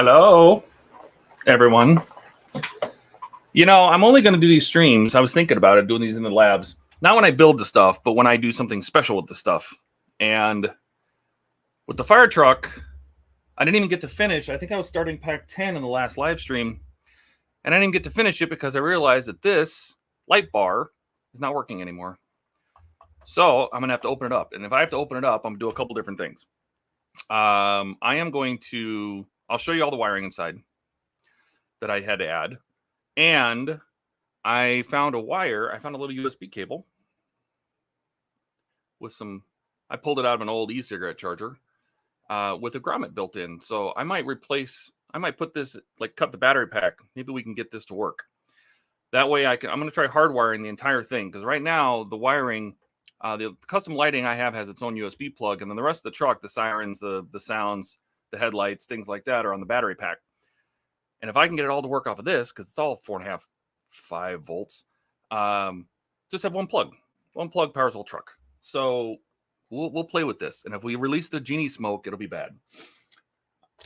Hello, everyone. You know, I'm only going to do these streams. I was thinking about it, doing these in the labs. Not when I build the stuff, but when I do something special with the stuff. And with the fire truck, I didn't even get to finish. I think I was starting pack 10 in the last live stream. And I didn't get to finish it because I realized that this light bar is not working anymore. So I'm going to have to open it up. And if I have to open it up, I'm going to do a couple different things. I am going to... I'll show you all the wiring inside that I had to add. And I found a wire. I found a little USB cable with some, I pulled it out of an old e-cigarette charger with a grommet built in. So I might put this, like cut the battery pack. Maybe we can get this to work. That way I'm going to try hardwiring the entire thing. Because right now the wiring, the custom lighting I have has its own USB plug. And then the rest of the truck, the sirens, the sounds, the headlights, things like that are on the battery pack. And if I can get it all to work off of this, because it's all 4.5, 5 volts, just have one plug. One plug powers the whole truck. So we'll play with this. And if we release the genie smoke, it'll be bad.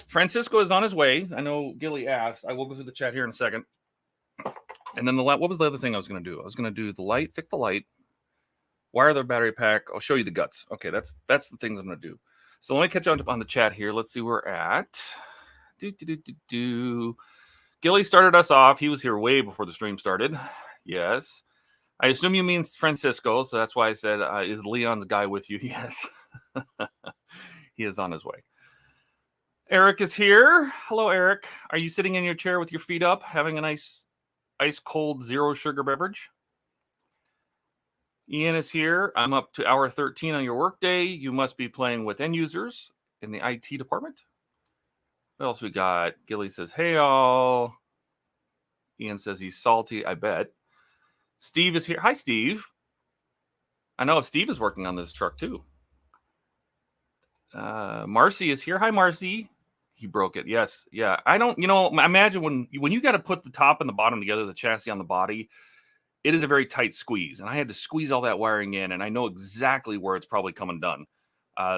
Francisco is on his way. I know Gilly asked. I will go through the chat here in a second. And then what was the other thing I was going to do? I was going to do the light, fix the light, wire the battery pack. I'll show you the guts. Okay, that's the things I'm going to do. So let me catch up on the chat here. Let's see where we're at. Gilly started us off. He was here way before the stream started. Yes. I assume you mean Francisco, so that's why I said, is Leon's guy with you? Yes. He is on his way. Eric is here. Hello, Eric. Are you sitting in your chair with your feet up, having a nice ice cold zero sugar beverage? Ian is here. I'm up to hour 13 on your workday. You must be playing with end users in the IT department. What else we got? Gilly says, hey, all. Ian says he's salty, I bet. Steve is here. Hi, Steve. I know Steve is working on this truck, too. Marcy is here. Hi, Marcy. He broke it. Yes. Yeah. I don't, imagine when you got to put the top and the bottom together, the chassis on the body, it is a very tight squeeze. And I had to squeeze all that wiring in, and I know exactly where it's probably come undone.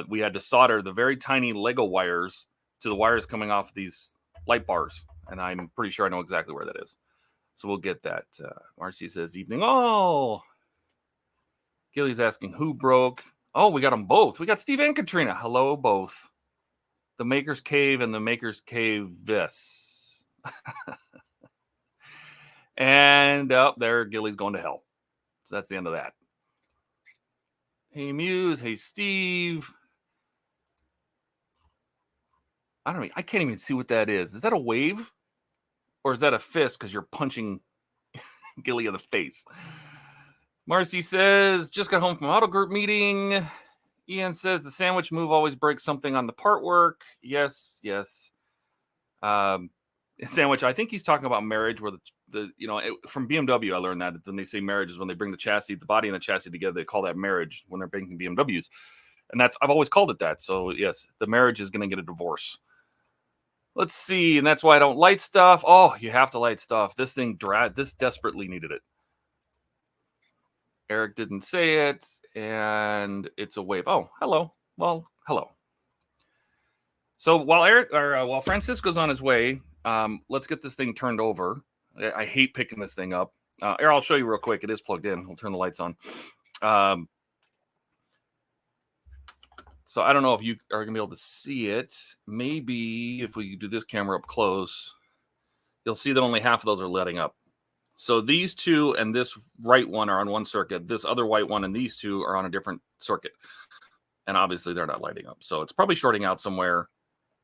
We had to solder the very tiny Lego wires to the wires coming off these light bars. And I'm pretty sure I know exactly where that is. So we'll get that. Marcy says, evening all. Gilly's asking who broke. Oh, we got them both. We got Steve and Katrina. Hello, both. The Maker's Cave and the Maker's Cave this. And up there, Gilly's going to hell. So that's the end of that. Hey, Muse. Hey, Steve. I don't know. I can't even see what that is. Is that a wave? Or is that a fist because you're punching Gilly in the face? Marcy says, just got home from auto group meeting. Ian says, the sandwich move always breaks something on the part work. Yes. Sandwich, I think he's talking about marriage where from BMW, I learned that when they say marriage is when they bring the body and the chassis together, they call that marriage when they're making BMWs. And I've always called it that. So yes, the marriage is going to get a divorce. Let's see. And that's why I don't light stuff. Oh, you have to light stuff. This thing this desperately needed it. Eric didn't say it, and it's a wave. Oh, hello. Well, hello. So while Francisco's on his way, let's get this thing turned over. I hate picking this thing up. I'll show you real quick. It is plugged in. We'll turn the lights on. So I don't know if you are going to be able to see it. Maybe if we do this camera up close, you'll see that only half of those are lighting up. So these two and this right one are on one circuit. This other white one and these two are on a different circuit. And obviously they're not lighting up. So it's probably shorting out somewhere,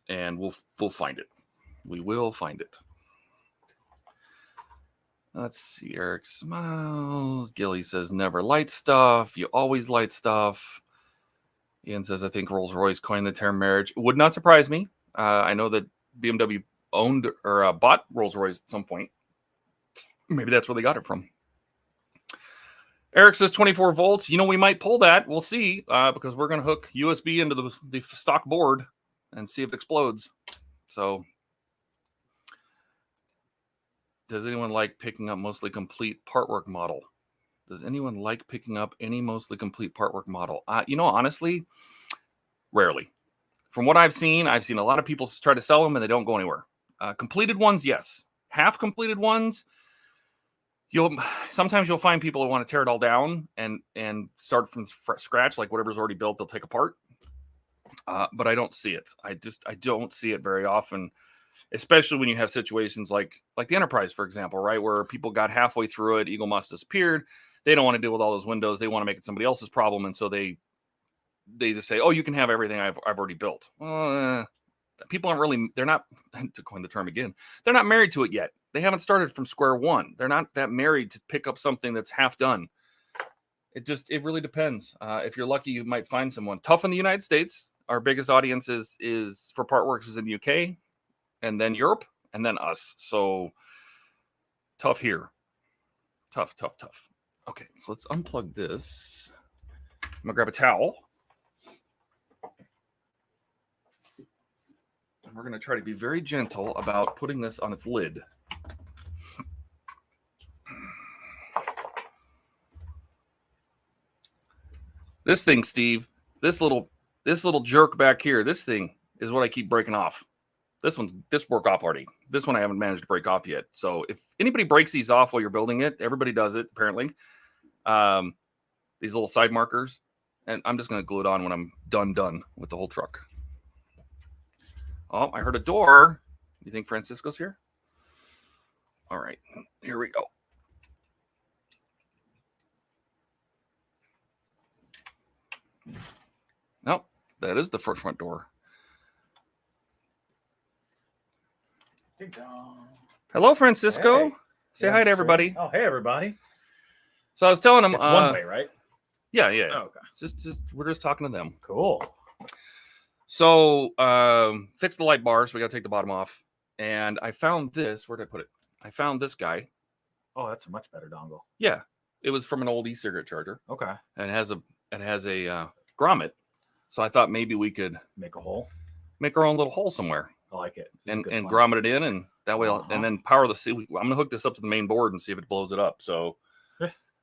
and we'll find it. We will find it. Let's see. Eric smiles. Gilly says, never light stuff. You always light stuff. Ian says, I think Rolls-Royce coined the term marriage. It would not surprise me. I know that BMW owned or bought Rolls-Royce at some point. Maybe that's where they got it from. Eric says 24 volts. We might pull that. We'll see because we're going to hook USB into the stock board and see if it explodes. So does anyone like picking up mostly complete part work model? Does anyone like picking up any mostly complete part work model? Honestly, rarely. From what I've seen a lot of people try to sell them and they don't go anywhere. Completed ones, yes. Half completed ones, sometimes you'll find people who want to tear it all down and start from scratch, like whatever's already built, they'll take apart. But I don't see it. I don't see it very often, especially when you have situations like the Enterprise, for example, right, where people got halfway through it, Eagle Moss disappeared. They don't want to deal with all those windows. They want to make it somebody else's problem, and so they just say, "Oh, you can have everything I've already built." People aren't really, they're not, to coin the term again, they're not married to it yet. They haven't started from square one. They're not that married to pick up something that's half done. It really depends. If you're lucky, you might find someone. Tough in the United States. Our biggest audience is for partworks is in the UK, and then Europe, and then us. So tough here. Tough. Okay, so let's unplug this. I'm gonna grab a towel. And we're gonna try to be very gentle about putting this on its lid. This thing, Steve, this little jerk back here, this thing is what I keep breaking off. This broke off already. This one I haven't managed to break off yet. So if anybody breaks these off while you're building it, everybody does it apparently. These little side markers, and I'm just going to glue it on when I'm done with the whole truck. Oh, I heard a door. You think Francisco's here? All right, here we go. Nope, that is the front door. Hello, Francisco. Hey. Say hi to everybody. Oh, hey, everybody. So I was telling them, it's one way, right? Yeah. Oh, okay. Just we're just talking to them. Cool. So fix the light bars. We got to take the bottom off. And I found this. Where did I put it? I found this guy. Oh, that's a much better dongle. Yeah, it was from an old e-cigarette charger. Okay. And it has a grommet. So I thought maybe we could make our own little hole somewhere. I like it. And grommet it in, and that way, and then power the. I'm gonna hook this up to the main board and see if it blows it up. So,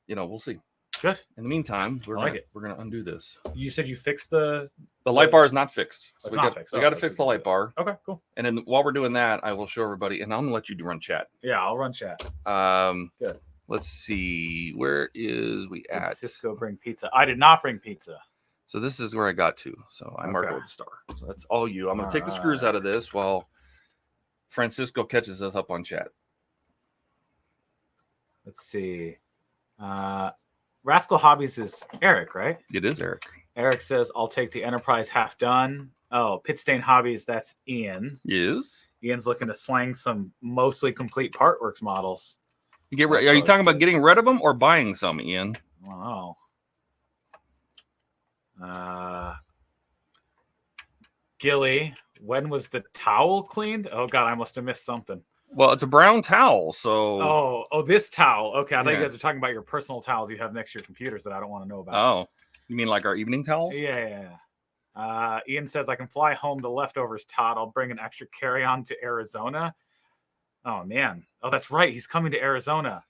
we'll see. Good. In the meantime, we're gonna undo this. You said you fixed the light bar is not fixed. So it's not fixed. We got to fix the light bar. Okay, cool. And then while we're doing that, I will show everybody, and I'm gonna let you run chat. Yeah, I'll run chat. Good. Let's see. Where is we at? Did Cisco bring pizza? I did not bring pizza. So this is where I got to. So I marked it with a star. So that's all you. I'm going to take the screws out of this while Francisco catches us up on chat. Let's see. Rascal Hobbies is Eric, right? It is Eric. Eric says, I'll take the Enterprise half done. Oh, Pitstain Hobbies, that's Ian. Yes. Ian's looking to slang some mostly complete partworks models. Are you talking about getting rid of them or buying some, Ian? I don't know. Gilly, when was the towel cleaned? Oh God, I must have missed something. Well, it's a brown towel, so. Oh, this towel. Okay, I thought you guys were talking about your personal towels you have next to your computers that I don't want to know about. Oh, you mean like our evening towels? Yeah. Ian says I can fly home the leftovers, Todd. I'll bring an extra carry-on to Arizona. Oh man. Oh, that's right. He's coming to Arizona.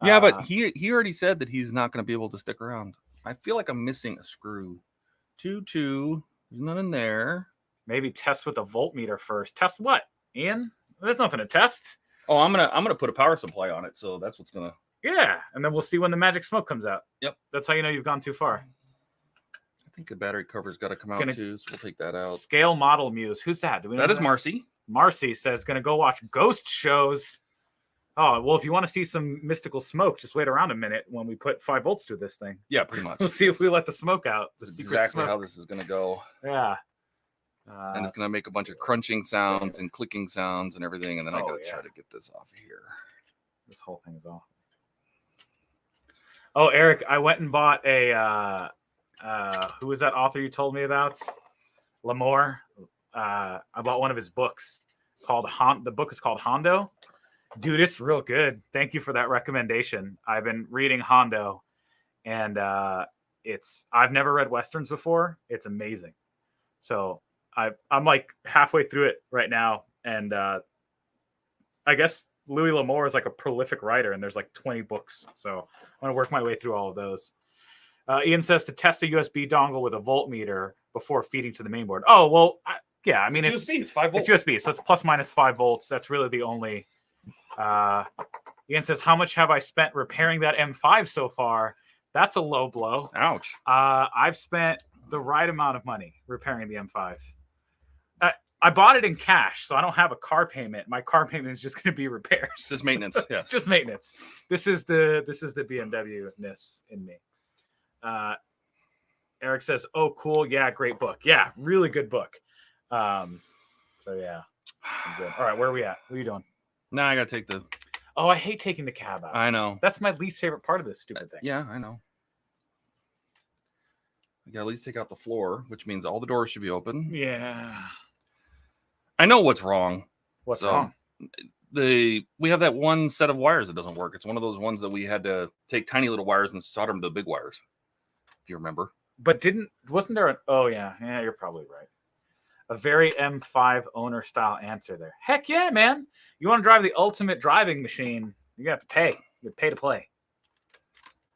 Yeah, but he already said that he's not going to be able to stick around. I feel like I'm missing a screw. 2. There's none in there. Maybe test with a voltmeter first. Test what, Ian? There's nothing to test. Oh, I'm gonna put a power supply on it, so that's what's gonna. Yeah, and then we'll see when the magic smoke comes out. Yep. That's how you know you've gone too far. I think the battery cover's got to come out too, so we'll take that out. Scale Model Muse. Who's that? Do we know that is Marcy. Marcy says gonna go watch ghost shows. Oh, well, if you want to see some mystical smoke, just wait around a minute when we put 5 volts to this thing. Yeah, pretty much. We'll see if we let the smoke out. That's exactly how this is going to go. Yeah. And it's going to make a bunch of crunching sounds and clicking sounds and everything. And then I got to try to get this off of here. This whole thing is off. Oh, Eric, I went and bought a, who was that author you told me about? Lamore. I bought one of his books the book is called Hondo. Dude, it's real good. Thank you for that recommendation. I've been reading Hondo, and I've never read Westerns before. It's amazing. So I'm like halfway through it right now, and I guess Louis L'Amour is like a prolific writer, and there's like 20 books. So I'm going to work my way through all of those. Ian says to test a USB dongle with a voltmeter before feeding to the main board. Oh, well, Yeah, I mean, USB. It's 5 volts. It's USB, so it's plus minus 5 volts. That's really the only. Ian says, how much have I spent repairing that M5 so far? That's a low blow. Ouch. I've spent the right amount of money repairing the M5. I bought it in cash, so I don't have a car payment. My car payment is just going to be repairs. Just maintenance. Yeah. Just maintenance. This is the BMW-ness in me. Eric says, "Oh, cool. Yeah, great book. Yeah, really good book." So yeah, I'm good. All right, where are we at? What are you doing? Now I got to take the. Oh, I hate taking the cab out. I know. That's my least favorite part of this stupid thing. Yeah, I know. I got to at least take out the floor, which means all the doors should be open. Yeah. I know what's wrong. What's wrong? We have that one set of wires that doesn't work. It's one of those ones that we had to take tiny little wires and solder them to the big wires. If you remember. But wasn't there an? Oh yeah, you're probably right. A very M5 owner style answer there. Heck yeah, man! You want to drive the ultimate driving machine? You have to pay. You pay to play.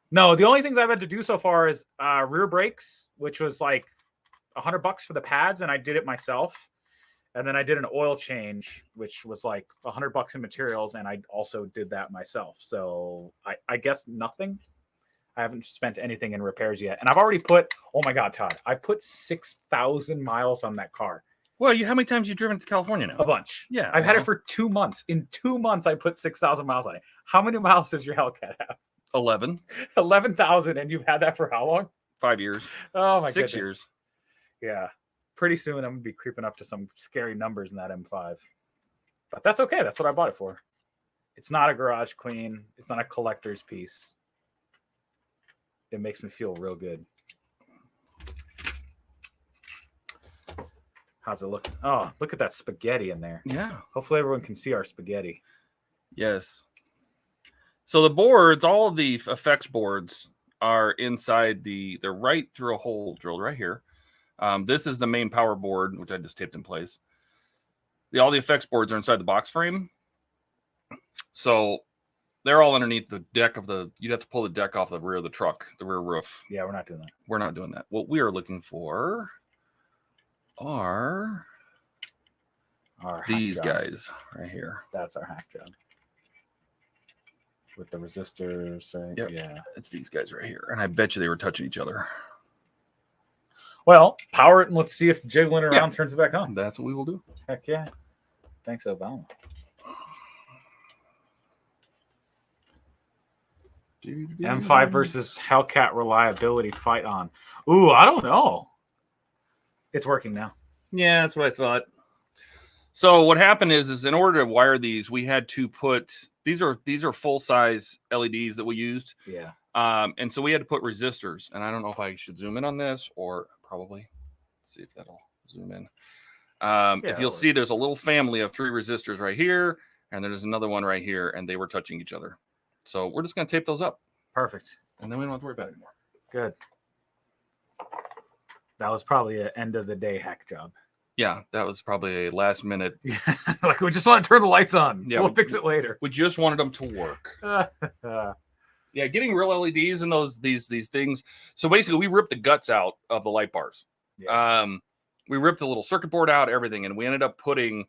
No, the only things I've had to do so far is rear brakes, which was like $100 for the pads, and I did it myself. And then I did an oil change, which was like $100 in materials, and I also did that myself. So I guess nothing. I haven't spent anything in repairs yet. And I've already put, oh my God, Todd, I've put 6,000 miles on that car. Well, how many times have you driven to California now? A bunch. Yeah. I've had it for 2 months. In 2 months, I put 6,000 miles on it. How many miles does your Hellcat have? 11. 11,000, and you've had that for how long? 5 years. Oh my 6 goodness. years. Yeah. Pretty soon, I'm going to be creeping up to some scary numbers in that M5. But that's okay. That's what I bought it for. It's not a garage queen. It's not a collector's piece. It makes me feel real good. How's it look? Oh, look at that spaghetti in there. Yeah. Hopefully everyone can see our spaghetti. Yes. So the boards, all of the effects boards are inside they're right through a hole drilled right here. This is the main power board, which I just taped in place. All the effects boards are inside the box frame. So they're all underneath the deck you'd have to pull the deck off the rear of the truck, the rear roof. Yeah, we're not doing that. We're not doing that. What we are looking for are these guys right here. That's our hack job. With the resistors, right? Yep. Yeah. It's these guys right here. And I bet you they were touching each other. Well, power it and let's see if jiggling around turns it back on. That's what we will do. Heck yeah. Thanks, Obama. M5 versus Hellcat reliability fight on. Ooh, I don't know. It's working now. Yeah, that's what I thought. So what happened is in order to wire these, we had to put these are full size LEDs that we used. Yeah. And so we had to put resistors. And I don't know if I should zoom in on this or probably. Let's see if that'll zoom in. If you'll see, there's a little family of 3 resistors right here, and there's another one right here, and they were touching each other. So we're just going to tape those up. Perfect. And then we don't have to worry about it anymore. Good. That was probably an end of the day hack job. Yeah, that was probably a last minute. Like, we just want to turn the lights on. Yeah, we'll fix it later. We just wanted them to work. Yeah, getting real LEDs and these things. So basically, we ripped the guts out of the light bars. Yeah. We ripped the little circuit board out, everything, and we ended up putting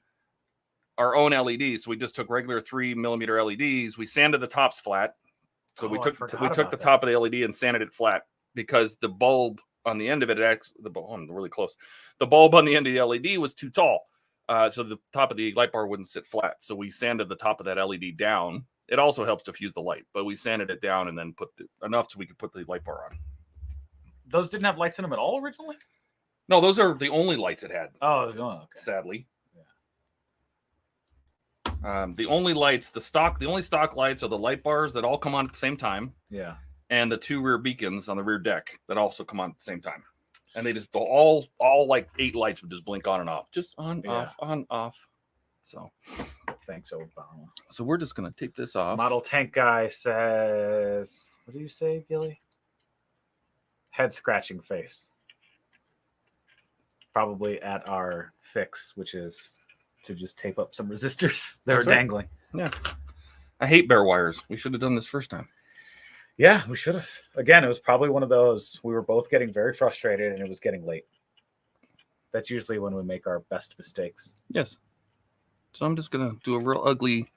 our own LEDs. So we just took regular 3mm LEDs. We sanded the tops flat. So we took the top of the LED and sanded it flat because the bulb on the end of it, I'm really close. The bulb on the end of the LED was too tall. So the top of the light bar wouldn't sit flat. So we sanded the top of that LED down. It also helps diffuse the light, but we sanded it down and then put enough so we could put the light bar on. Those didn't have lights in them at all originally? No, those are the only lights it had. Oh, okay. Sadly. Yeah. The only stock lights are the light bars that all come on at the same time. Yeah. And the 2 rear beacons on the rear deck that also come on at the same time. And they just all like 8 lights would just blink on and off. Just on, off, on, off. So thanks, Obama. So we're just gonna tape this off. Model Tank Guy says, what do you say, Gilly? Head scratching face. Probably at our fix, which is to just tape up some resistors that are dangling. Yeah. I hate bare wires. We should have done this first time. Yeah, we should have. Again, it was probably one of those, we were both getting very frustrated and it was getting late. That's usually when we make our best mistakes. Yes. So I'm just going to do a real ugly,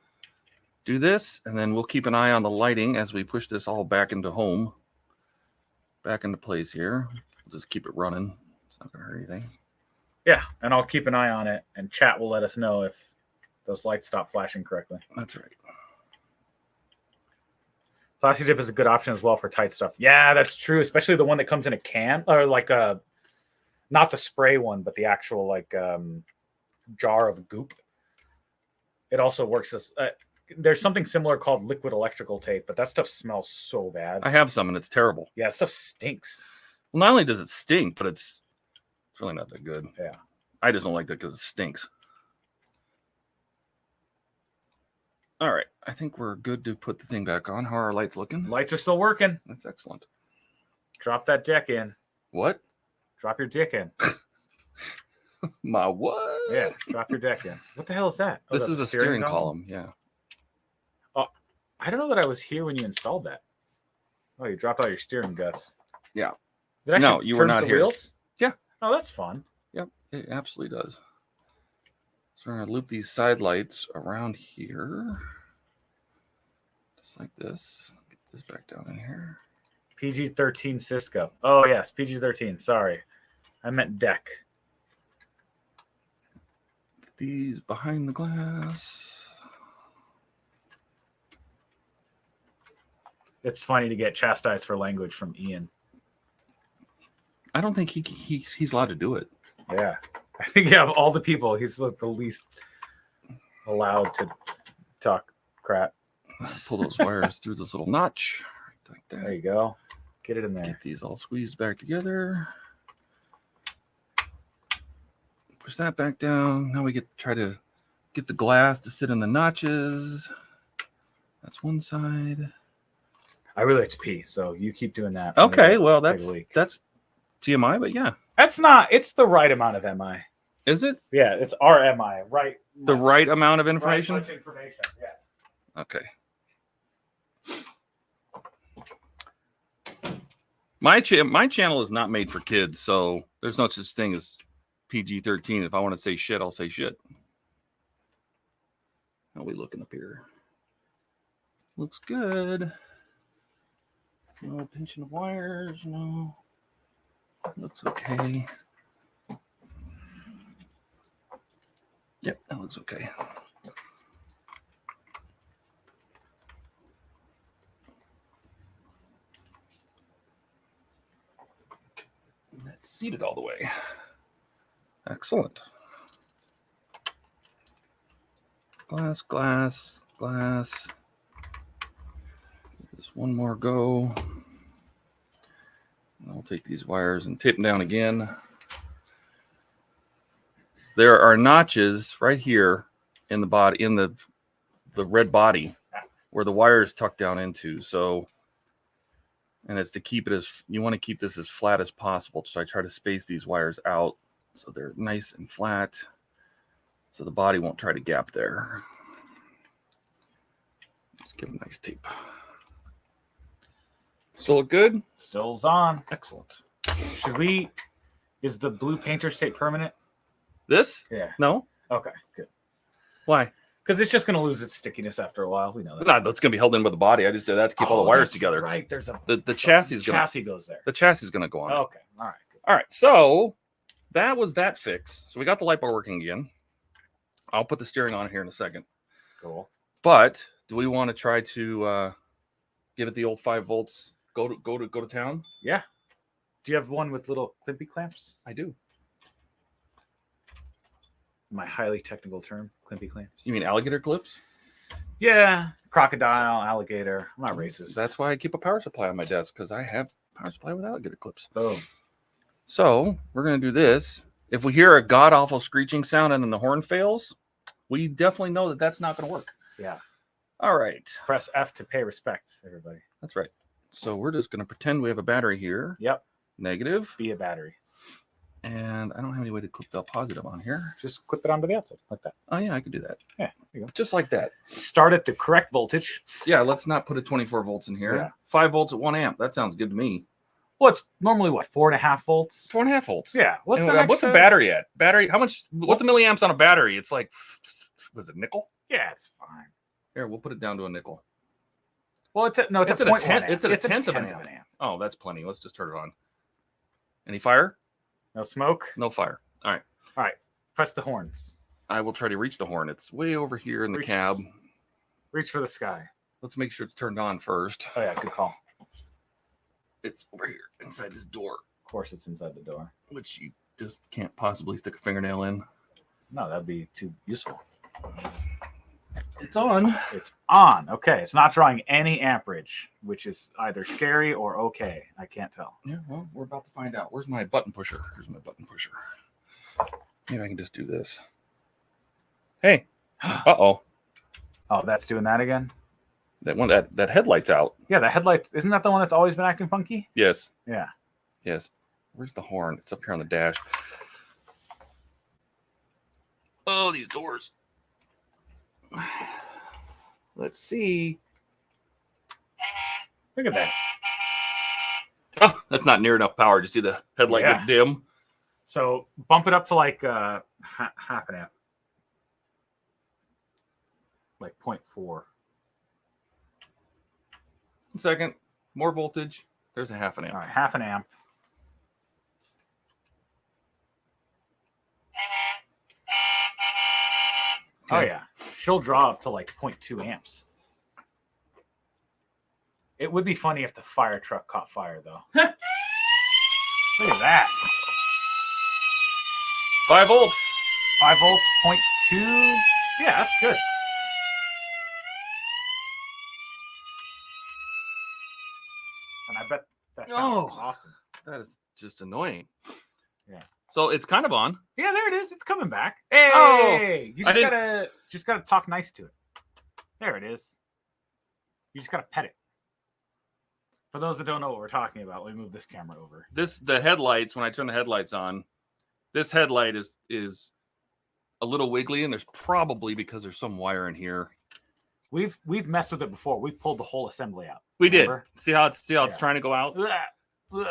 do this, and then we'll keep an eye on the lighting as we push this all back into home, back into place here. We'll just keep it running. It's not going to hurt anything. Yeah, and I'll keep an eye on it, and chat will let us know if those lights stop flashing correctly. That's right. Plastic dip is a good option as well for tight stuff. Yeah, that's true, especially the one that comes in a can, or like a, not the spray one, but the actual like jar of goop. It also works as there's something similar called liquid electrical tape, but that stuff smells so bad. I have some, and it's terrible. Yeah, stuff stinks. Well, not only does it stink, but it's really not that good. Yeah. I just don't like that because it stinks. All right. I think we're good to put the thing back on. How are our lights looking? Lights are still working. That's excellent. Drop that dick in. What? Drop your dick in. My what? Yeah, drop your dick in. What the hell is that? Oh, This that's is the steering column. Yeah. Oh, I don't know that I was here when you installed that. Oh, you dropped all your steering guts. Yeah. Did it No, actually you were turn not the here. Wheels? Yeah. Oh, that's fun. Yep. It absolutely does. So we're going to loop these side lights around here. Just like this. Get this back down in here. PG-13 Cisco. Oh, yes, PG-13. Sorry. I meant deck. Get these behind the glass. It's funny to get chastised for language from Ian. I don't think he's allowed to do it. Yeah. I think of all the people, he's the least allowed to talk crap. Pull those wires through this little notch. Right like that. There you go. Get it in there. Get these all squeezed back together. Push that back down. Now we try to get the glass to sit in the notches. That's one side. I really like to pee, so you keep doing that. Okay, well Take that's TMI, but yeah. That's not. It's the right amount of MI. Is it? Yeah, it's our MI. Right. The much- right amount of right information? much information. Yeah. Okay. My channel is not made for kids, so there's no such thing as PG-13. If I want to say shit, I'll say shit. How are we looking up here? Looks good. No pinching of wires, no. Looks okay. Yep, that looks okay. That's seated all the way. Excellent. Glass, glass, glass. Just one more go. I'll take these wires and tape them down again. There are notches right here in the body, in the red body, where the wire is tucked down into. So, and it's to keep it as, you want to keep this as flat as possible. So I try to space these wires out so they're nice and flat, so the body won't try to gap there. Let's give them a nice tape. Still look good? Still's on. Excellent. Should we? Is the blue painter's tape permanent? This? Yeah. No? Okay. Good. Why? Because it's just going to lose its stickiness after a while. We know that. No, that's going to be held in with the body. I just did that to keep all the wires that's together. Right. There's a The chassis is going to, chassis goes there. the chassis is going to go on. Okay. All right. Good. All right. So that was that fix. So we got the light bar working again. I'll put the steering on here in a second. Cool. But do we want to try to give it the old 5 volts? Go to town? Yeah. Do you have one with little climpy clamps? I do. My highly technical term, climpy clamps. You mean alligator clips? Yeah. Crocodile, alligator. I'm not racist. That's why I keep a power supply on my desk, because I have power supply with alligator clips. boom. So we're going to do this. If we hear a god-awful screeching sound and then the horn fails, we definitely know that that's not going to work. Yeah. All right. Press F to pay respects, everybody. That's right. So we're just going to pretend we have a battery here. Yep. Negative. Be a battery. And I don't have any way to clip the positive on here. Just clip it onto the outside like that. Oh, yeah, I could do that. Yeah. There you go. Just like that. Start at the correct voltage. Yeah, let's not put a 24 volts in here. Yeah. 5 volts at 1 amp. That sounds good to me. Well, it's normally what, 4.5 volts? 4.5 volts. Yeah. What's a battery at? Battery? How much? What's a milliamps on a battery? It's like, was it nickel? Yeah, it's fine. Here, we'll put it down to a nickel. Well, it's a 0.1 amp. It's a tenth of an amp. Oh, that's plenty. Let's just turn it on. Any fire? No smoke. No fire. All right. All right. Press the horns. I will try to reach the horn. It's way over here in the cab. Reach for the sky. Let's make sure it's turned on first. Oh yeah, good call. It's over here inside this door. Of course, it's inside the door. Which you just can't possibly stick a fingernail in. No, that'd be too useful. It's on. It's on. Okay, it's not drawing any amperage, which is either scary or okay. I can't tell. Yeah, well, we're about to find out. Where's my button pusher? Here's my button pusher. Maybe I can just do this. Hey. Uh-oh. Oh, that's doing that again? That headlight's out. Yeah, the headlight. Isn't that the one that's always been acting funky? Yes. Yeah. Yes. Where's the horn? It's up here on the dash. Oh, these doors. Let's see. Look at that. Oh, that's not near enough power. Did you see the headlight get dim? So bump it up to like half an amp. Like 0.4. 1 second. More voltage. There's a half an amp. All right, half an amp. Okay. Oh yeah, she'll draw up to like 0.2 amps. It would be funny if the fire truck caught fire though. Look at that. 5 volts. 5 volts, 0.2. Yeah, that's good. And I bet that sounds awesome. That is just annoying. Yeah. So it's kind of on. Yeah, there it is. It's coming back. Hey, you just gotta talk nice to it. There it is. You just gotta pet it. For those that don't know what we're talking about, let me move this camera over. The headlights, when I turn the headlights on, this headlight is a little wiggly, and there's probably because there's some wire in here. We've messed with it before. We've pulled the whole assembly out. We did. See how it's trying to go out? So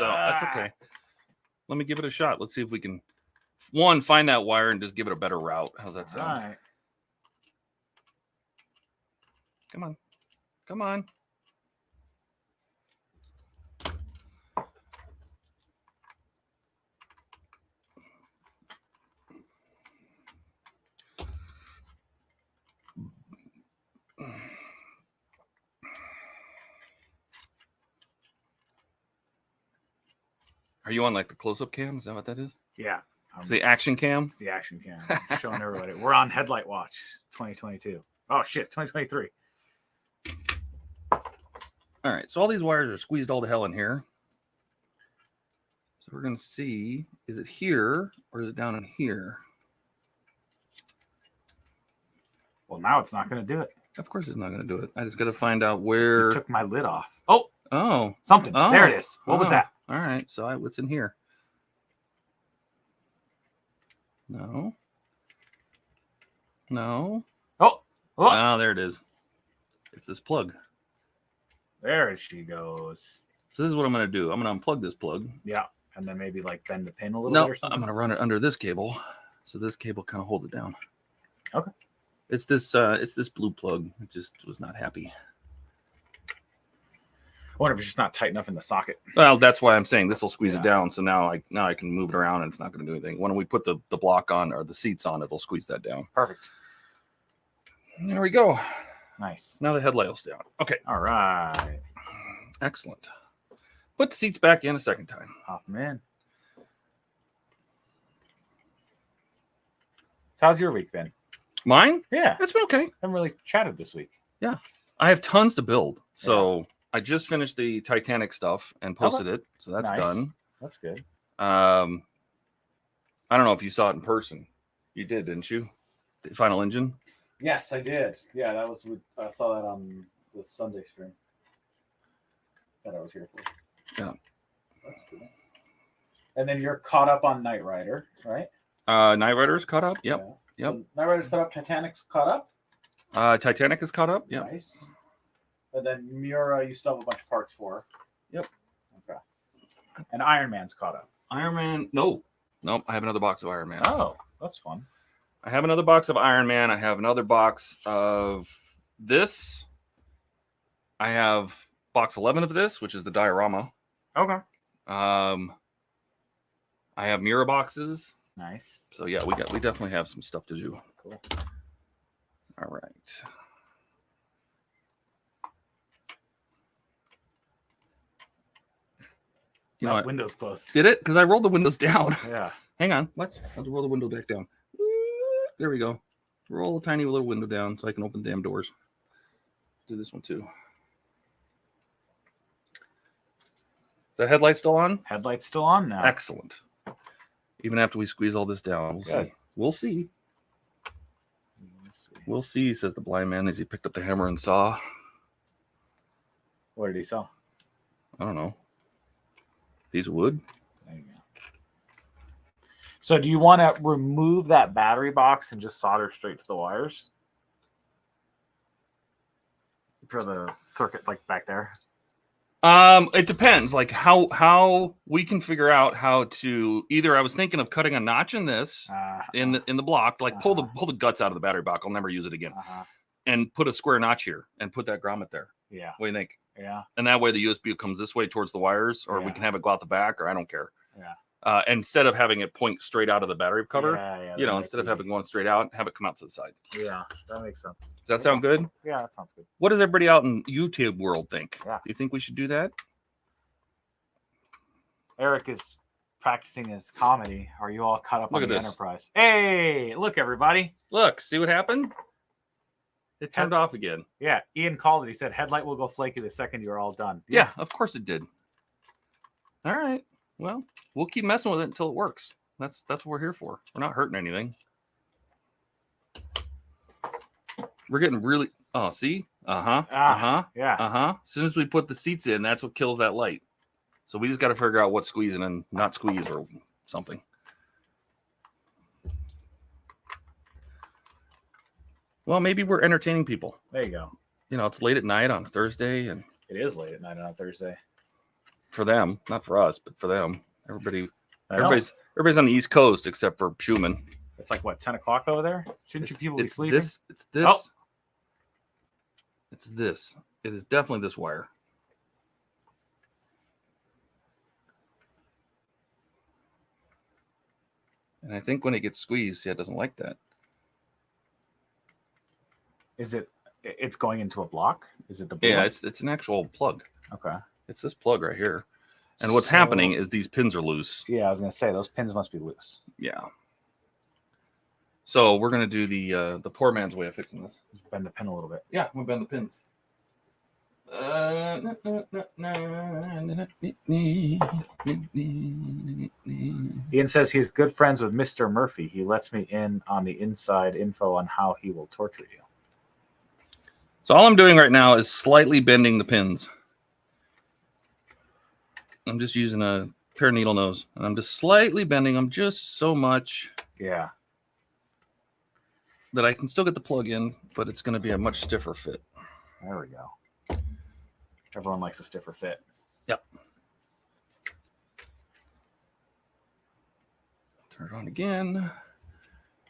that's okay. Let me give it a shot. Let's see if we can find that wire and just give it a better route. How's that sound? All right. Come on. Come on. Are you on like the close-up cam? Is that what that is? Yeah. It's the action cam? It's the action cam. I'm showing everybody. We're on Headlight Watch 2022. Oh, shit. 2023. All right. So all these wires are squeezed all to hell in here. So we're going to see, is it here or is it down in here? Well, now it's not going to do it. Of course it's not going to do it. I just got to find out where. You took my lid off. Oh. Oh. Something. Oh. There it is. What was that? All right. So what's in here? No. No. Oh. Oh, there it is. It's this plug. There she goes. So this is what I'm going to do. I'm going to unplug this plug. Yeah. And then maybe like bend the pin a little bit or something. I'm going to run it under this cable. So this cable kind of holds it down. Okay. It's this blue plug. It just was not happy. I wonder if it's just not tight enough in the socket. Well, that's why I'm saying this will squeeze it down. So now I can move it around and it's not going to do anything. When we put the block on or the seats on, it'll squeeze that down. Perfect. And there we go. Nice. Now the headlight will stay on. Okay. All right. Excellent. Put the seats back in a second time. Hop them in. How's your week been? Mine? Yeah. It's been okay. I haven't really chatted this week. Yeah. I have tons to build. So I just finished the Titanic stuff and posted it. So that's done. That's good. I don't know if you saw it in person. You did, didn't you? The Final Engine? Yes, I did. Yeah, that was. I saw that on the Sunday stream that I was here for. Yeah. That's cool. And then you're caught up on Knight Rider, right? Knight Rider's caught up. Yep. Yeah. Yep. So Knight Rider's caught up. Titanic's caught up. Titanic is caught up. Yep. Nice. And then Mura, you still have a bunch of parts for. Yep. Okay. And Iron Man's caught up. Iron Man. Nope. I have another box of Iron Man. Oh, that's fun. I have another box of Iron Man. I have another box of this. I have box 11 of this, which is the diorama. Okay. I have mirror boxes. Nice. So yeah, we definitely have some stuff to do. Cool. All right. You know, Window's closed. Did it? Because I rolled the windows down. Yeah. Hang on. What? I have to roll the window back down. There we go. Roll a tiny little window down so I can open the damn doors. Do this one too. Is the headlight still on? Headlight's still on now. Excellent. Even after we squeeze all this down, we'll see. We'll see, says the blind man as he picked up the hammer and saw. What did he saw? I don't know. Piece of wood. There you go. So do you want to remove that battery box and just solder straight to the wires? For the circuit, like back there? It depends, like how we can figure out how to either. I was thinking of cutting a notch in this in the block, like pull the guts out of the battery box. I'll never use it again, and put a square notch here and put that grommet there. Yeah. What do you think? Yeah. And that way the USB comes this way towards the wires, or we can have it go out the back, or I don't care. Yeah. Instead of having it point straight out of the battery cover, instead of having one straight out, have it come out to the side. Yeah, that makes sense. Does that sound good? Yeah, that sounds good. What does everybody out in YouTube world think? Yeah. Do you think we should do that? Eric is practicing his comedy. Are you all caught up on the this. Enterprise? Hey, look, everybody. Look, see what happened? It turned off again. Yeah, Ian called it. He said headlight will go flaky the second you're all done. Yeah, of course it did. All right. Well, we'll keep messing with it until it works. That's what we're here for. We're not hurting anything. We're getting really... Oh, see? Yeah. Uh-huh. As soon as we put the seats in, that's what kills that light. So we just got to figure out what squeezing and not squeeze or something. Well, maybe we're entertaining people. There you go. You know, it's late at night on a Thursday, and it is late at night on a Thursday. For them, not for us, but for them. Everybody's on the East Coast except for Schumann. It's like what, 10 o'clock over there? Shouldn't you people be sleeping? It's this. Oh. It's this. It is definitely this wire. And I think when it gets squeezed, it doesn't like that. Is it? It's going into a block? Is it the block? Yeah, it's an actual plug. Okay. It's this plug right here. And what's happening is these pins are loose. Yeah, I was going to say, those pins must be loose. Yeah. So we're going to do the poor man's way of fixing this. Just bend the pin a little bit. Yeah, we'll bend the pins. Ian says he's good friends with Mr. Murphy. He lets me in on the inside info on how he will torture you. So all I'm doing right now is slightly bending the pins. I'm just using a pair of needle nose, and I'm just slightly bending them just so much. Yeah. That I can still get the plug in, but it's going to be a much stiffer fit. There we go. Everyone likes a stiffer fit. Yep. Turn it on again.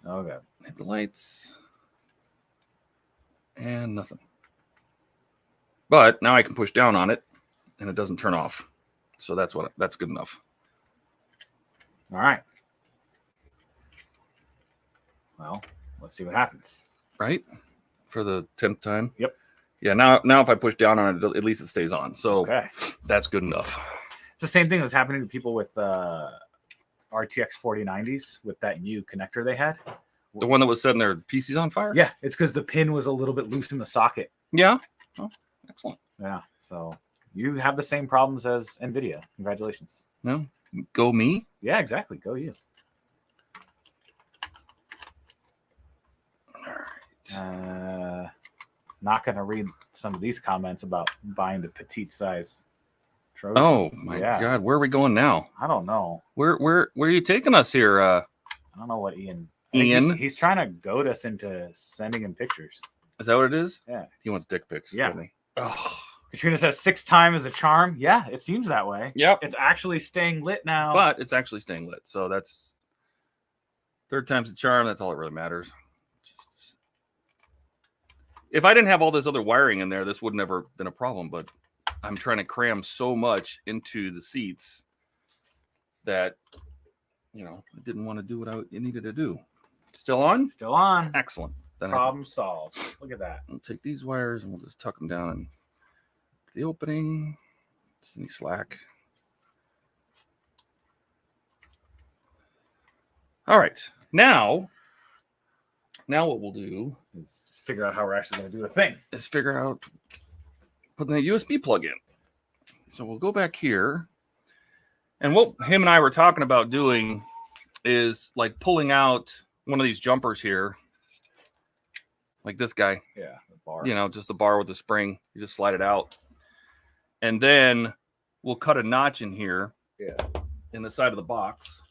Okay. Hit the lights. And nothing. But now I can push down on it, and it doesn't turn off. So that's good enough. All right. Well, let's see what happens. Right? For the 10th time? Yep. Yeah, now if I push down on it, at least it stays on. So that's good enough. It's the same thing that was happening to people with RTX 4090s with that new connector they had. The one that was setting their PCs on fire? Yeah, it's because the pin was a little bit loose in the socket. Yeah. Oh, excellent. Yeah, so you have the same problems as NVIDIA. Congratulations. No, go me? Yeah, exactly. Go you. All right. Not going to read some of these comments about buying the petite size Trojans. Oh my God, where are we going now? I don't know. Where are you taking us here? I don't know what Ian. He's trying to goad us into sending him pictures. Is that what it is? Yeah. He wants dick pics. Yeah. Doesn't he? Oh, Katrina says 6 times is a charm. Yeah, it seems that way. Yep. It's actually staying lit now. But it's actually staying lit. So that's 3rd time's the charm. That's all that really matters. If I didn't have all this other wiring in there, this would never been a problem. But I'm trying to cram so much into the seats that, you know, I didn't want to do what it needed to do. Still on? Still on. Excellent. Then Problem solved. Look at that. We'll take these wires and we'll just tuck them down in the opening. Just any slack. All right. Now what we'll do is figure out how we're actually going to do the thing. Is figure out putting the USB plug in. So we'll go back here. And what him and I were talking about doing is like pulling out one of these jumpers here. Like this guy. Yeah, the bar. You know, just the bar with the spring. You just slide it out. And then we'll cut a notch in here. Yeah. In the side of the box.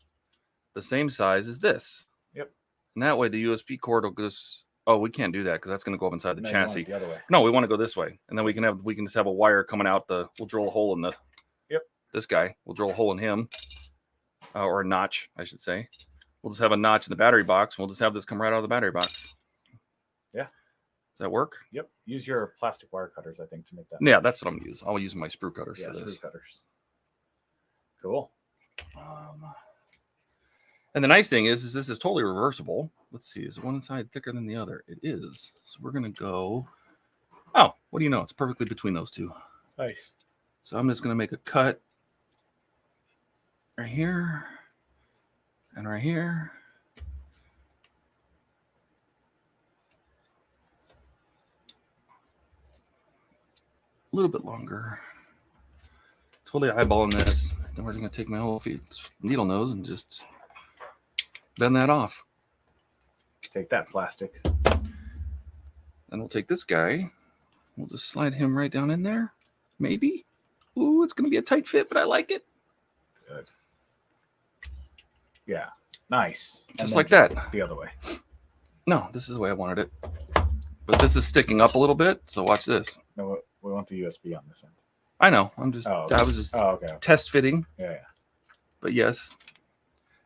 The same size as this. Yep. And that way the USB cord will just... Oh, we can't do that because that's going to go up inside the chassis. The other way. No, we want to go this way. And then we can just have a wire coming out we'll drill a hole in this guy. We'll drill a hole in him. Or a notch, I should say. We'll just have a notch in the battery box. We'll just have this come right out of the battery box. Yeah. Does that work? Yep. Use your plastic wire cutters, I think, to make that. Yeah, that's what I'm going to use. I'll use my sprue cutters for this. Sprue cutters. Cool. And the nice thing is this is totally reversible. Let's see. Is one side thicker than the other? It is. So we're going to go... Oh, what do you know? It's perfectly between those two. Nice. So I'm just going to make a cut right here and right here. A little bit longer. Totally eyeballing this. Then we're just going to take my whole needle nose and just bend that off. Take that plastic. Then we'll take this guy. We'll just slide him right down in there. Maybe. Ooh, it's going to be a tight fit, but I like it. Good. Yeah. Nice. Just like that. The other way. No, this is the way I wanted it. But this is sticking up a little bit, so watch this. No, we want the USB on this end. I know. I was just test fitting. Yeah. But yes.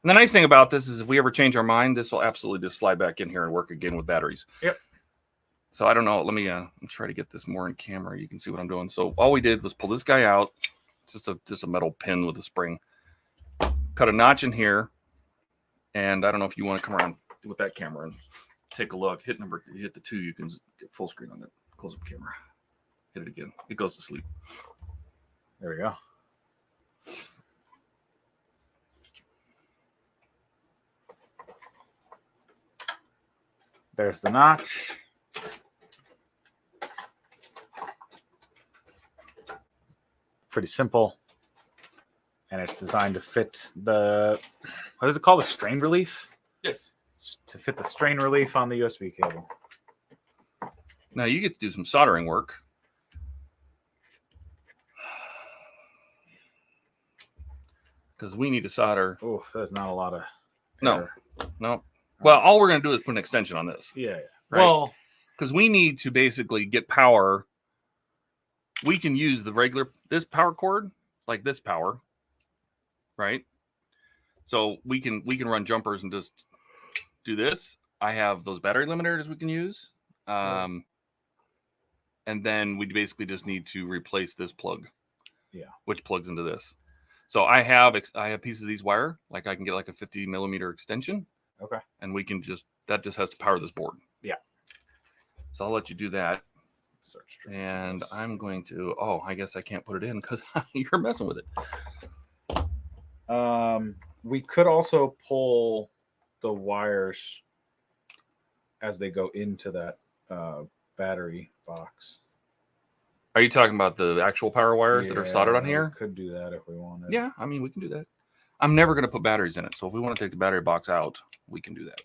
And the nice thing about this is if we ever change our mind, this will absolutely just slide back in here and work again with batteries. Yep. So I don't know. Let me try to get this more in camera. You can see what I'm doing. So all we did was pull this guy out. It's just a metal pin with a spring. Cut a notch in here. And I don't know if you want to come around with that camera and take a look. Hit the 2. You can get full screen on that close-up camera. Hit it again. It goes to sleep. There we go. There's the notch. Pretty simple. And it's designed to fit the, what is it called? A strain relief? Yes. To fit the strain relief on the USB cable. Now you get to do some soldering work. Because we need to solder. Oof, there's not a lot of error. No. Well, all we're going to do is put an extension on this. Yeah. Right? Well, because we need to basically get power. We can use this power cord, like this power, right? So we can run jumpers and just do this. I have those battery limiters we can use. And then we basically just need to replace this plug. Yeah. Which plugs into this. So I have pieces of these wire, like I can get like a 50 millimeter extension. Okay. And that just has to power this board. Yeah. So I'll let you do that. And I'm going to, I guess I can't put it in because you're messing with it. We could also pull the wires as they go into that battery box. Are you talking about the actual power wires that are soldered on here? We could do that if we wanted. Yeah, I mean, we can do that. I'm never going to put batteries in it. So if we want to take the battery box out, we can do that.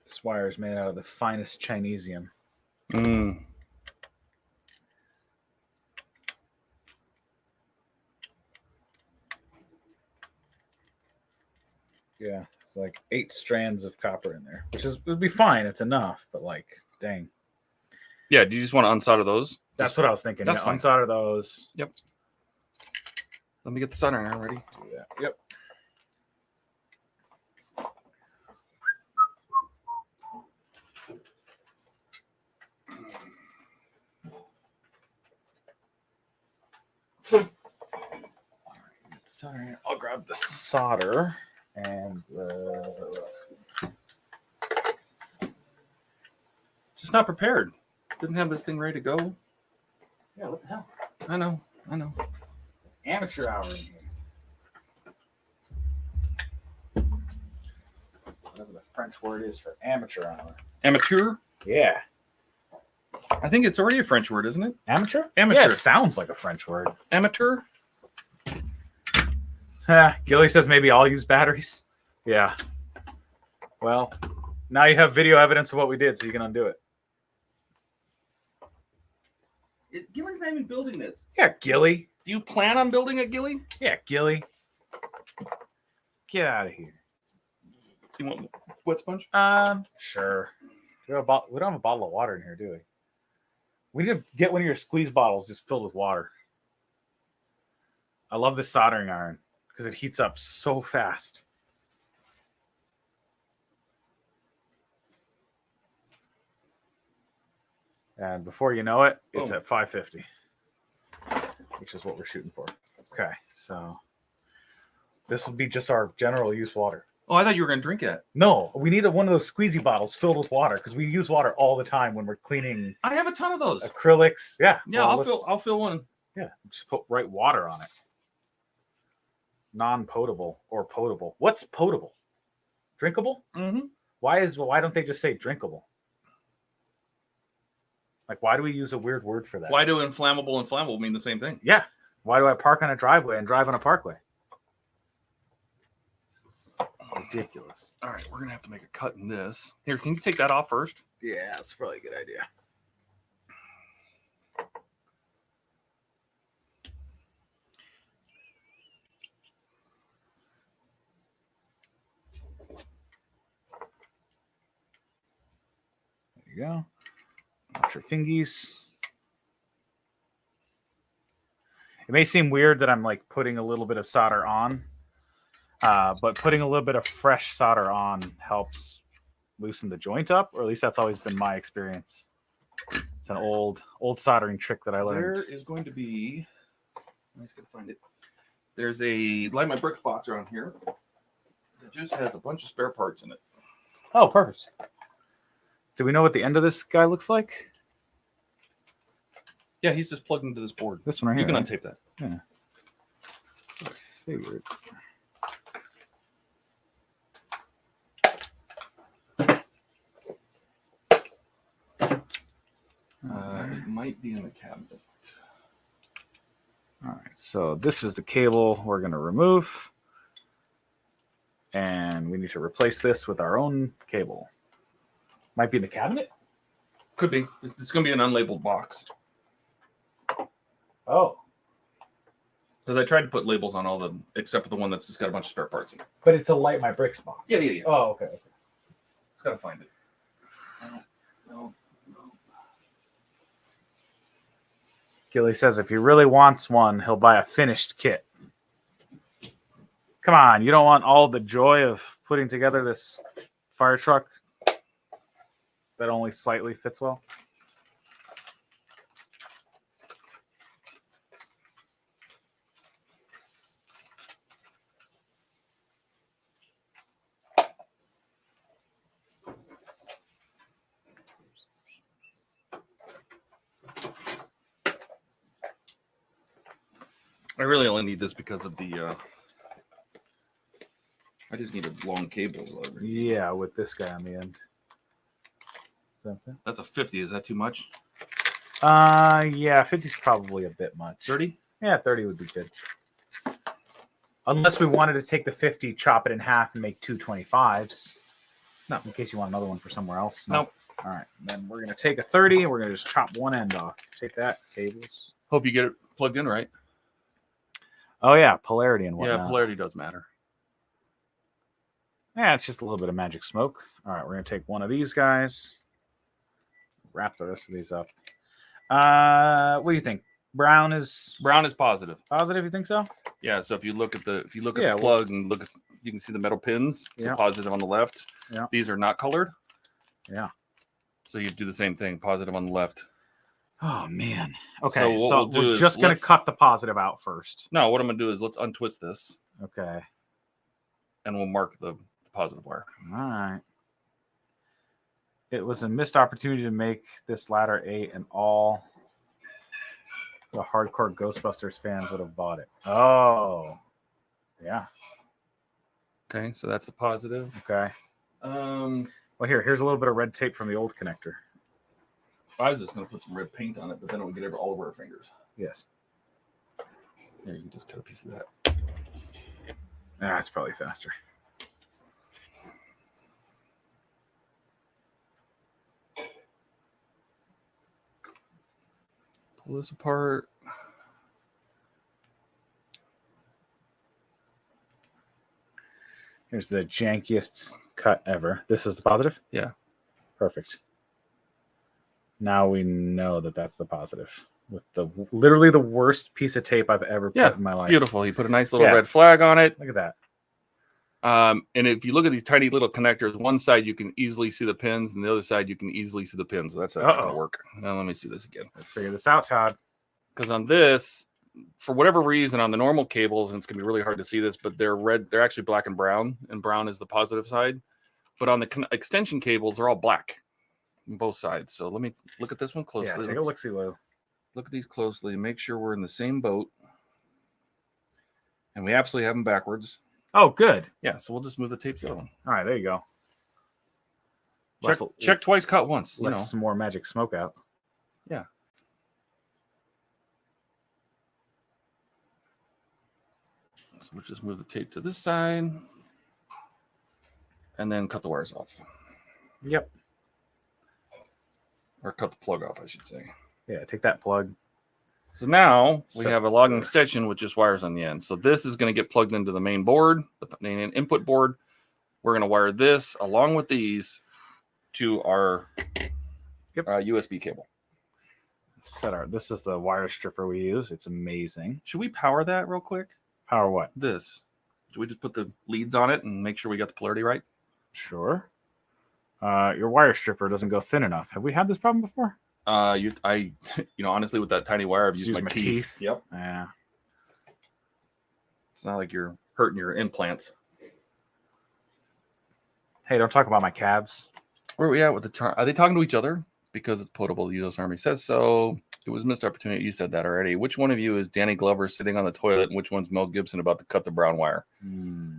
This wire is made out of the finest Chinesium. Yeah, it's like 8 strands of copper in there, which would be fine. It's enough, but like, dang. Yeah, do you just want to unsolder those? That's what I was thinking. That's Yeah, fine. unsolder those. Yep. Let me get the soldering iron ready. Do that. Yep. Solder. I'll grab the solder and Just not prepared. Didn't have this thing ready to go. yeah. What the hell? I know. Amateur hour in here. Whatever the French word is for amateur hour. Amateur? Yeah. I think it's already a French word, isn't it? Amateur? Amateur. Yeah, it sounds like a French word. Amateur? Gilly says maybe I'll use batteries. Yeah. Well, now you have video evidence of what we did, so you can undo it. Gilly's not even building this. Yeah, Gilly. Do you plan on building it, Gilly? Yeah, Gilly. Get out of here. You want wet sponge? Sure. We don't have a bottle of water in here, do we? We need to get one of your squeeze bottles just filled with water. I love this soldering iron because it heats up so fast. And before you know it, it's at 550, which is what we're shooting for. Okay, so this will be just our general use water. Oh, I thought you were going to drink it. No, we need one of those squeezy bottles filled with water because we use water all the time when we're cleaning I have a ton of those. acrylics. Yeah, Yeah, well, I'll fill one. Yeah, just put right water on it. Non-potable or potable. What's potable? Drinkable? Mm-hmm. Why don't they just say drinkable? Like, why do we use a weird word for that? Why do inflammable and flammable mean the same thing? Yeah. Why do I park on a driveway and drive on a parkway? Ridiculous. All right, we're going to have to make a cut in this. Here, can you take that off first? Yeah, that's probably a good idea. There you go. Watch your fingies. It may seem weird that I'm like putting a little bit of solder on, but putting a little bit of fresh solder on helps loosen the joint up, or at least that's always been my experience. It's an old soldering trick that I learned. There is going to be, I'm just going to find it. There's a Light My Bricks box around here that just has a bunch of spare parts in it. Oh, perfect. Do we know what the end of this guy looks like? Yeah, he's just plugged into this board. This one right You here. can Right? untape that. Yeah. Figured. It might be in the cabinet. All right, so this is the cable we're going to remove. And we need to replace this with our own cable. Might be in the cabinet? Could be. It's going to be an unlabeled box. Oh. Because I tried to put labels on all of them, except for the one that's just got a bunch of spare parts in it. But it's a Light My Bricks box. Yeah. Oh, okay. Just got to find it. No. Gilly says if he really wants one, he'll buy a finished kit. Come on, you don't want all the joy of putting together this fire truck that only slightly fits well? I really only need this because of the. I just need a long cable. Yeah, with this guy on the end. That's a 50. Is that too much? Yeah, 50 is probably a bit much. 30? Yeah, 30 would be good. Unless we wanted to take the 50, chop it in half, and make two 25s. No, in case you want another one for somewhere else. Nope. All right, then we're going to take a 30, and we're going to just chop one end off. Take that, cables. Hope you get it plugged in right. Oh, yeah, polarity and whatnot. Yeah, polarity does matter. Yeah, it's just a little bit of magic smoke. All right, we're going to take one of these guys. Wrap the rest of these up. What do you think? Brown is positive. positive, you think so? Yeah, so if you look at the Yeah, plug and look at, you can see the metal pins. So Yeah. positive on the left. Yeah. These are not colored. Yeah. So you do the same thing, positive on the left. Oh man. Okay, So what we'll do we're is just going to cut the positive out first. No, what I'm gonna do is let's untwist this Okay. and we'll mark the positive wire. All right. It was a missed opportunity to make this ladder 8 and all the hardcore Ghostbusters fans would have bought it. Oh. Yeah. Okay, so that's the positive. Okay. Well, here's a little bit of red tape from the old connector. I was just gonna put some red paint on it, but then it would get all over our fingers. Yes. Here, you can just cut a piece of that. That's probably faster. Pull this apart. Here's the jankiest cut ever. This is the positive? Yeah. Perfect. Now we know that that's the positive. With the literally the worst piece of tape I've ever put in my life. Beautiful. He put a nice little red flag on it. Look at that. And if you look at these tiny little connectors, one side you can easily see the pins, and the other side you can easily see the pins. So that's not going to work. Now let me see this again. Let's figure this out, Todd. Because on this, for whatever reason, on the normal cables, and it's going to be really hard to see this, but they're red. They're actually black and brown is the positive side. But on the extension cables, they're all black on both sides. So let me look at this one closely. Yeah, take a look-see, Lou. Look at these closely and make sure we're in the same boat. And we absolutely have them backwards. Oh, good. Yeah, so we'll just move the tape to the other one. All right, there you go. Check twice, cut once. Let some more magic smoke out. Yeah. So we'll just move the tape to this side. And then cut the wires off. Yep. Or cut the plug off, I should say. Yeah, take that plug. So now we have a logging extension with just wires on the end. So this is going to get plugged into the main board, the main input board. We're going to wire this along with these to our USB cable. This is the wire stripper we use. It's amazing. Should we power that real quick? Power what? This. Should we just put the leads on it and make sure we got the polarity right? Sure. Your wire stripper doesn't go thin enough. Have we had this problem before? Honestly, with that tiny wire, I've used my teeth. Yep. Yeah. It's not like you're hurting your implants. Hey, don't talk about my calves. Where are we at with the are they talking to each other? Because it's potable. The U.S. Army says so. It was missed opportunity. You said that already. Which one of you is Danny Glover sitting on the toilet, and which one's Mel Gibson about to cut the brown wire?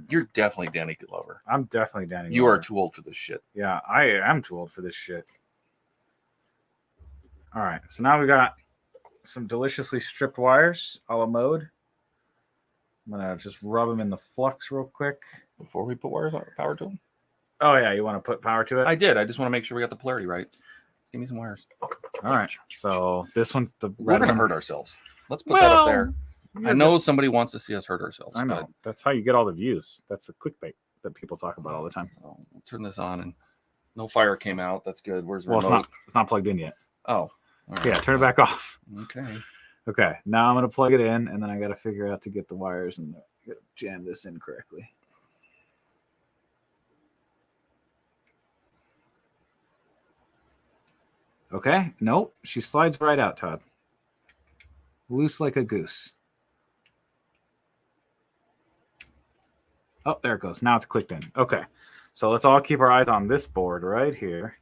You're definitely Danny Glover. I'm definitely Danny Glover. You are too old for this shit. Yeah, I am too old for this shit. All right, so now we got some deliciously stripped wires a la mode. I'm going to just rub them in the flux real quick. Before we put wires on, power to them? Oh, yeah, you want to put power to it? I did. I just want to make sure we got the polarity right. Just give me some wires. All right, so this one, we're going to hurt ourselves. Let's put that up there. I know somebody wants to see us hurt ourselves. I know. That's how you get all the views. That's the clickbait that people talk about all the time. So we'll turn this on, and no fire came out. That's good. Where's the remote? It's not plugged in yet. Oh. Right. Yeah, turn it back off. Okay. Now I'm going to plug it in, and then I got to figure out to get the wires and jam this in correctly. Okay. Nope. She slides right out, Todd. Loose like a goose. Oh, there it goes. Now it's clicked in. Okay. So let's all keep our eyes on this board right here.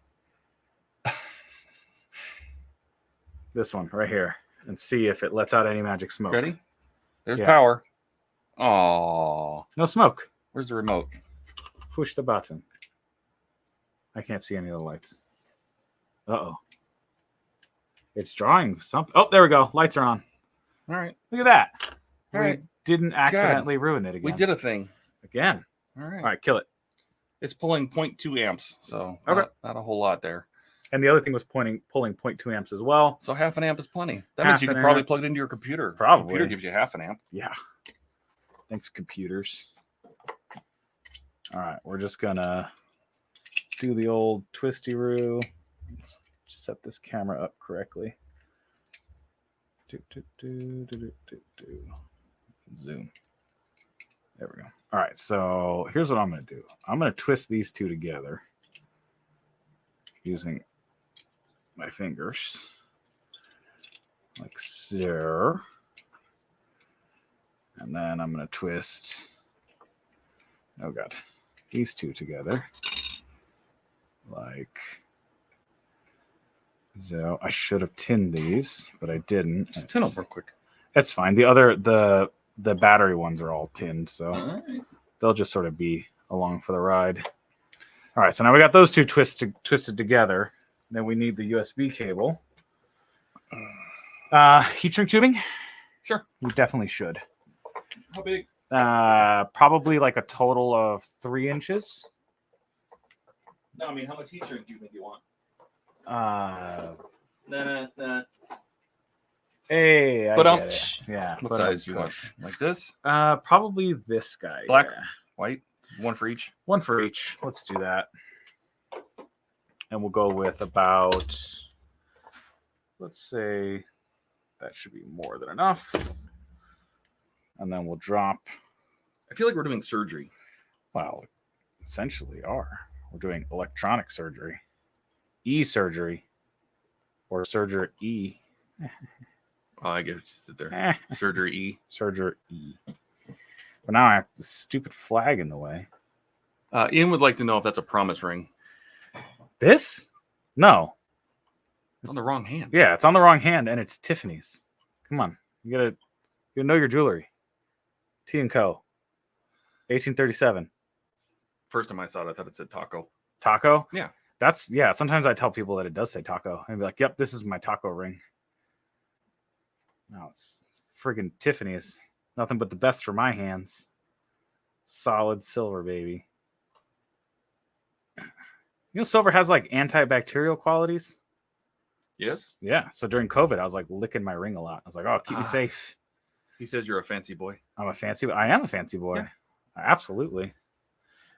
This one right here, and see if it lets out any magic smoke. Ready? There's power. Oh, no smoke. Where's the remote? Push the button. I can't see any of the lights. Uh-oh. It's drawing something. Oh, there we go. Lights are on. All right. Look at that. All right. Didn't accidentally ruin it again. We did a thing. Again. All right. All right, kill it. It's pulling 0.2 amps, so not a whole lot there. And the other thing was pulling 0.2 amps as well. So half an amp is plenty. That means you could probably plug it into your computer. Probably. The computer gives you half an amp. Yeah. Thanks, computers. All right, we're just gonna do the old twisty-roo. Let's set this camera up correctly. Zoom. There we go. All right, so here's what I'm going to do. I'm going to twist these two together using my fingers, like so. And then I'm going to twist, oh God, these two together, like so. I should have tinned these, but I didn't. Just tin them real quick. It's fine. The battery ones are all tinned, so Right. they'll just sort of be along for the ride. All right, so now we got those two twisted together. Then we need the USB cable. Heat shrink tubing? Sure. We definitely should. How big? Probably like a total of 3 inches. No, I mean, how much heat shrink do you think you want? Nah. Hey, But yeah. What size do you want? Like this? Probably this guy. Black? Yeah. White? One for each? One for each. Let's do that. And we'll go with about, let's say, that should be more than enough. And then we'll drop. I feel like we're doing surgery. Well, essentially are. We're doing electronic surgery, e-surgery, or surgery E. Oh, I get what you said there. Surgery E. Surgery E. But now I have this stupid flag in the way. Ian would like to know if that's a promise ring. This? No. It's on the wrong hand. Yeah, it's on the wrong hand, and it's Tiffany's. Come on, you gotta know your jewelry. T and Co. 1837. First time I saw it, I thought it said taco. Taco? Yeah. Sometimes I tell people that it does say taco. And be like, yep, this is my taco ring. No, it's friggin' Tiffany's. Nothing but the best for my hands. Solid silver, baby. You know, silver has like antibacterial qualities. Yes? Yeah. So during COVID, I was like licking my ring a lot. I was like, oh, keep me safe. He says you're a fancy boy. I am a fancy boy. Yeah. Absolutely.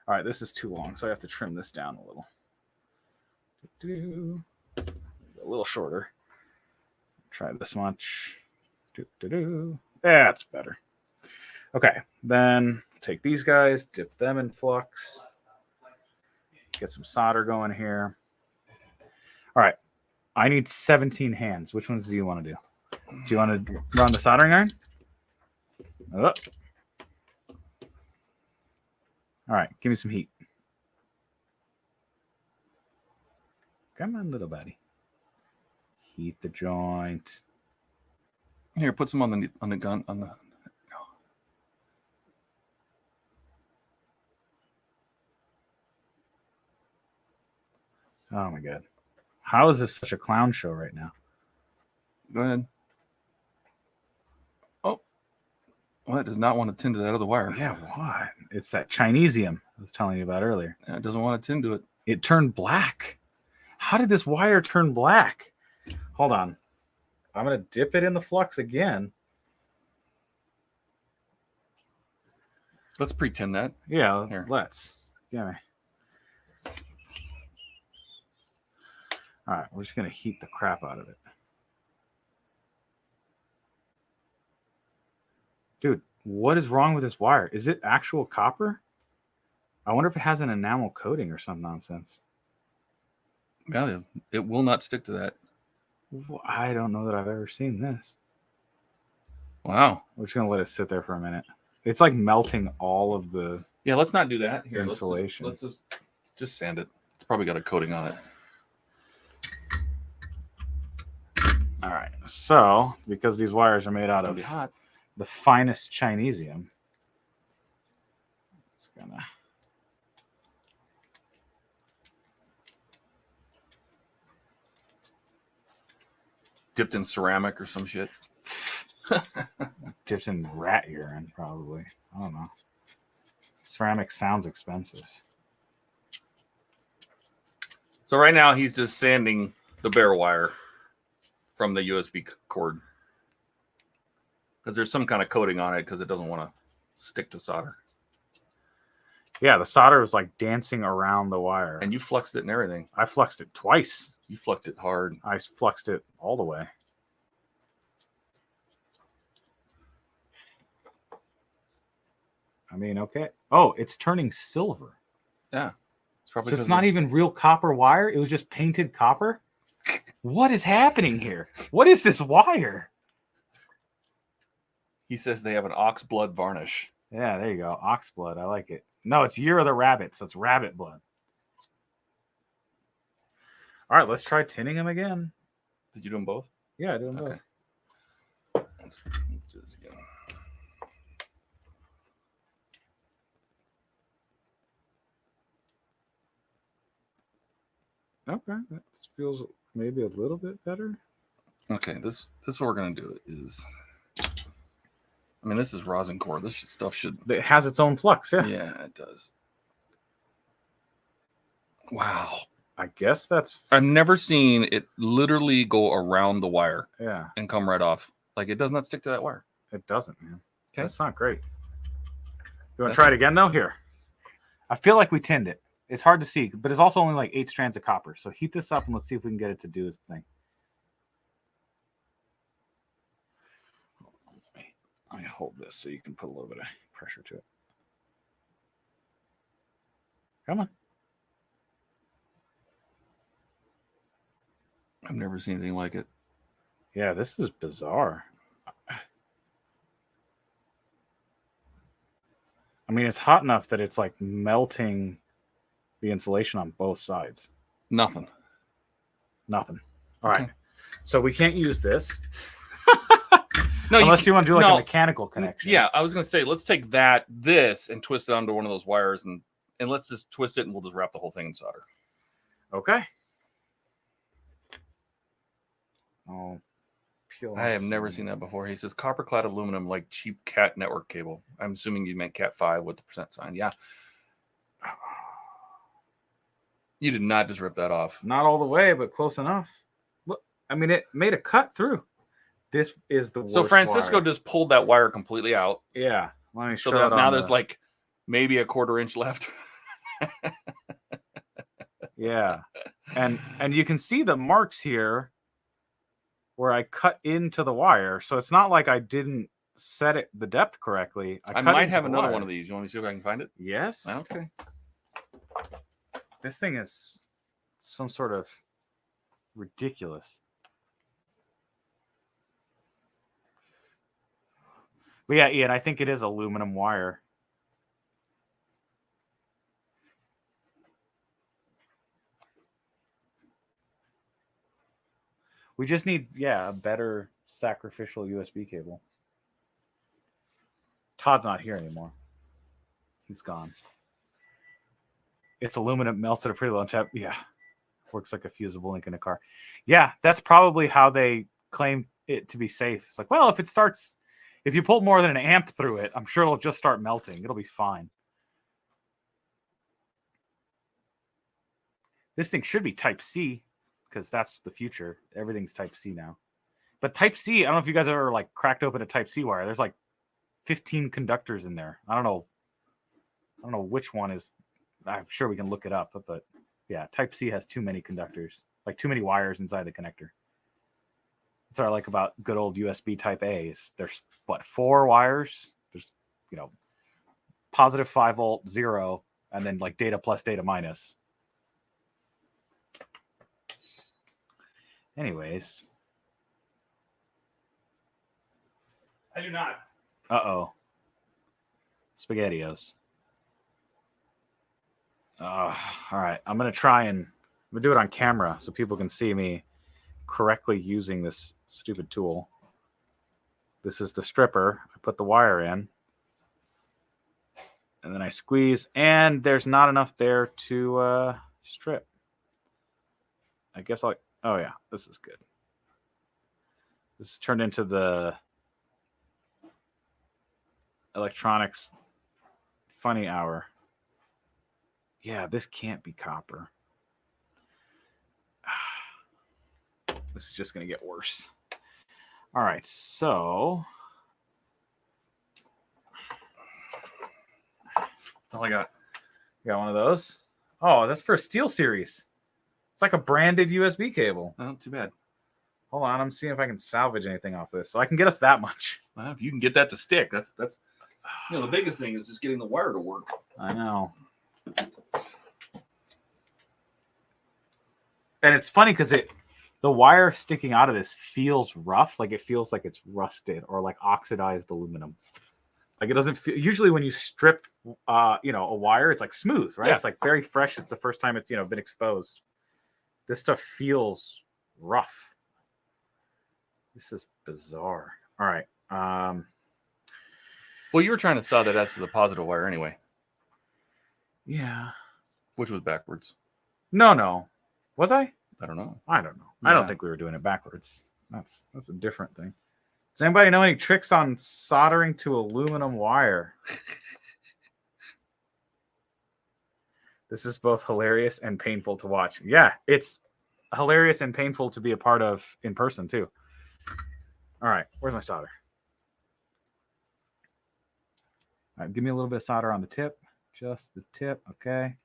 All right, this is too long, so I have to trim this down a little. A little shorter. Try this much. That's better. Okay, then take these guys, dip them in flux. Get some solder going here. All right, I need 17 hands. Which ones do you want to do? Do you want to run the soldering iron? Oh. All right, give me some heat. Come on, little buddy. Heat the joint. Here, put some on the gun on the. Oh my god. How is this such a clown show right now? Go ahead. Oh. Well, it does not want to tend to that other wire. Yeah, what? It's that Chinesium I was telling you about earlier. Yeah, it doesn't want to tend to it. It turned black. How did this wire turn black? Hold on. I'm going to dip it in the flux again. Let's pretend that. Yeah, Here. let's. Give me. All right, we're just going to heat the crap out of it. Dude, what is wrong with this wire? Is it actual copper? I wonder if it has an enamel coating or some nonsense. Yeah, it will not stick to that. I don't know that I've ever seen this. Wow. We're just going to let it sit there for a minute. It's like melting all of the... Yeah, let's not do that. Here, insulation. Let's just sand it. It's probably got a coating on it. All right. So, because these wires are made out of hot. The finest Chinesium, it's gonna... Dipped in ceramic or some shit. Dipped in rat urine, probably. I don't know. Ceramic sounds expensive. So right now he's just sanding the bare wire from the USB cord. Because there's some kind of coating on it because it doesn't want to stick to solder. Yeah, the solder was like dancing around the wire. And you fluxed it and everything. I fluxed it twice. You fluxed it hard. I fluxed it all the way. I mean, okay. Oh, it's turning silver. Yeah. So it's not even real copper wire. It was just painted copper. What is happening here? What is this wire? He says they have an ox blood varnish. Yeah, there you go. Ox blood. I like it. No, it's Year of the Rabbit, so it's rabbit blood. All right, let's try tinning them again. Did you do them both? Yeah, I did them both. Let's do this again. Okay, that feels maybe a little bit better. Okay, this is what we're gonna do is. I mean, this is rosin core. This stuff should. It has its own flux. Yeah. Yeah, it does. Wow. I guess that's. I've never seen it literally go around the wire. Yeah. And come right off. Like it does not stick to that wire. It doesn't, man. Okay. That's not great. You want to try it again, though? Here. I feel like we tinned it. It's hard to see, but it's also only like 8 strands of copper. So heat this up and let's see if we can get it to do its thing. I hold this so you can put a little bit of pressure to it. Come on. I've never seen anything like it. Yeah, this is bizarre. I mean, it's hot enough that it's like melting the insulation on both sides. Nothing. Nothing. All right. So we can't use this. No, unless you want to do like a mechanical connection. Yeah, I was going to say, let's take this and twist it onto one of those wires and let's just twist it and we'll just wrap the whole thing in solder. Okay. Oh, I have never seen that before. He says copper clad aluminum like cheap cat network cable. I'm assuming you meant cat 5 with the % sign. Yeah. You did not just rip that off. Not all the way, but close enough. Look, I mean, it made a cut through. This is the worst. So Francisco wire. Just pulled that wire completely out. Yeah. Let me show so that now there's like maybe a 1/4 inch left. Yeah. And you can see the marks here where I cut into the wire. So it's not like I didn't set it the depth correctly. I might have another one of these. You want me to see if I can find it? Yes. Okay. This thing is some sort of ridiculous. But yeah, Ian, I think it is aluminum wire. We just need, a better sacrificial USB cable. Todd's not here anymore. He's gone. It's aluminum, melts at a pretty low temp. Yeah. Works like a fusible link in a car. Yeah, that's probably how they claim it to be safe. It's like, well, if you pull more than an amp through it, I'm sure it'll just start melting. It'll be fine. This thing should be Type C because that's the future. Everything's Type C now. But Type C, I don't know if you guys ever like cracked open a Type C wire. There's like 15 conductors in there. I don't know which one is. I'm sure we can look it up, but yeah, Type C has too many conductors, like too many wires inside the connector. It's like about good old USB Type A's. There's 4 wires. There's, positive 5 volt, 0, and then like data plus, data minus. Anyways. I do not. Uh-oh. SpaghettiOs. All right. I'm going to do it on camera so people can see me correctly using this stupid tool. This is the stripper. I put the wire in. And then I squeeze. And there's not enough there to strip. I guess oh yeah, this is good. This is turned into the electronics funny hour. Yeah, this can't be copper. This is just going to get worse. All right, so that's all I got. You got one of those? Oh, that's for a Steel Series. It's like a branded USB cable. Oh, too bad. Hold on, I'm seeing if I can salvage anything off this. So I can get us that much. Well, if you can get that to stick, that's the biggest thing is just getting the wire to work. I know. And it's funny because the wire sticking out of this feels rough, like it feels like it's rusted or like oxidized aluminum. Like it doesn't feel. Usually, when you strip, a wire, it's like smooth, right? Yeah. It's like very fresh. It's the first time it's been exposed. This stuff feels rough. This is bizarre. All right. Well, you were trying to saw that out to the positive wire anyway, Yeah. which was backwards. No. Was I? I don't know. I don't know. I don't Yeah. think we were doing it backwards. That's a different thing. Does anybody know any tricks on soldering to aluminum wire? This is both hilarious and painful to watch. Yeah, it's hilarious and painful to be a part of in person too. All right, where's my solder? All right, give me a little bit of solder on the tip. Just the tip, okay.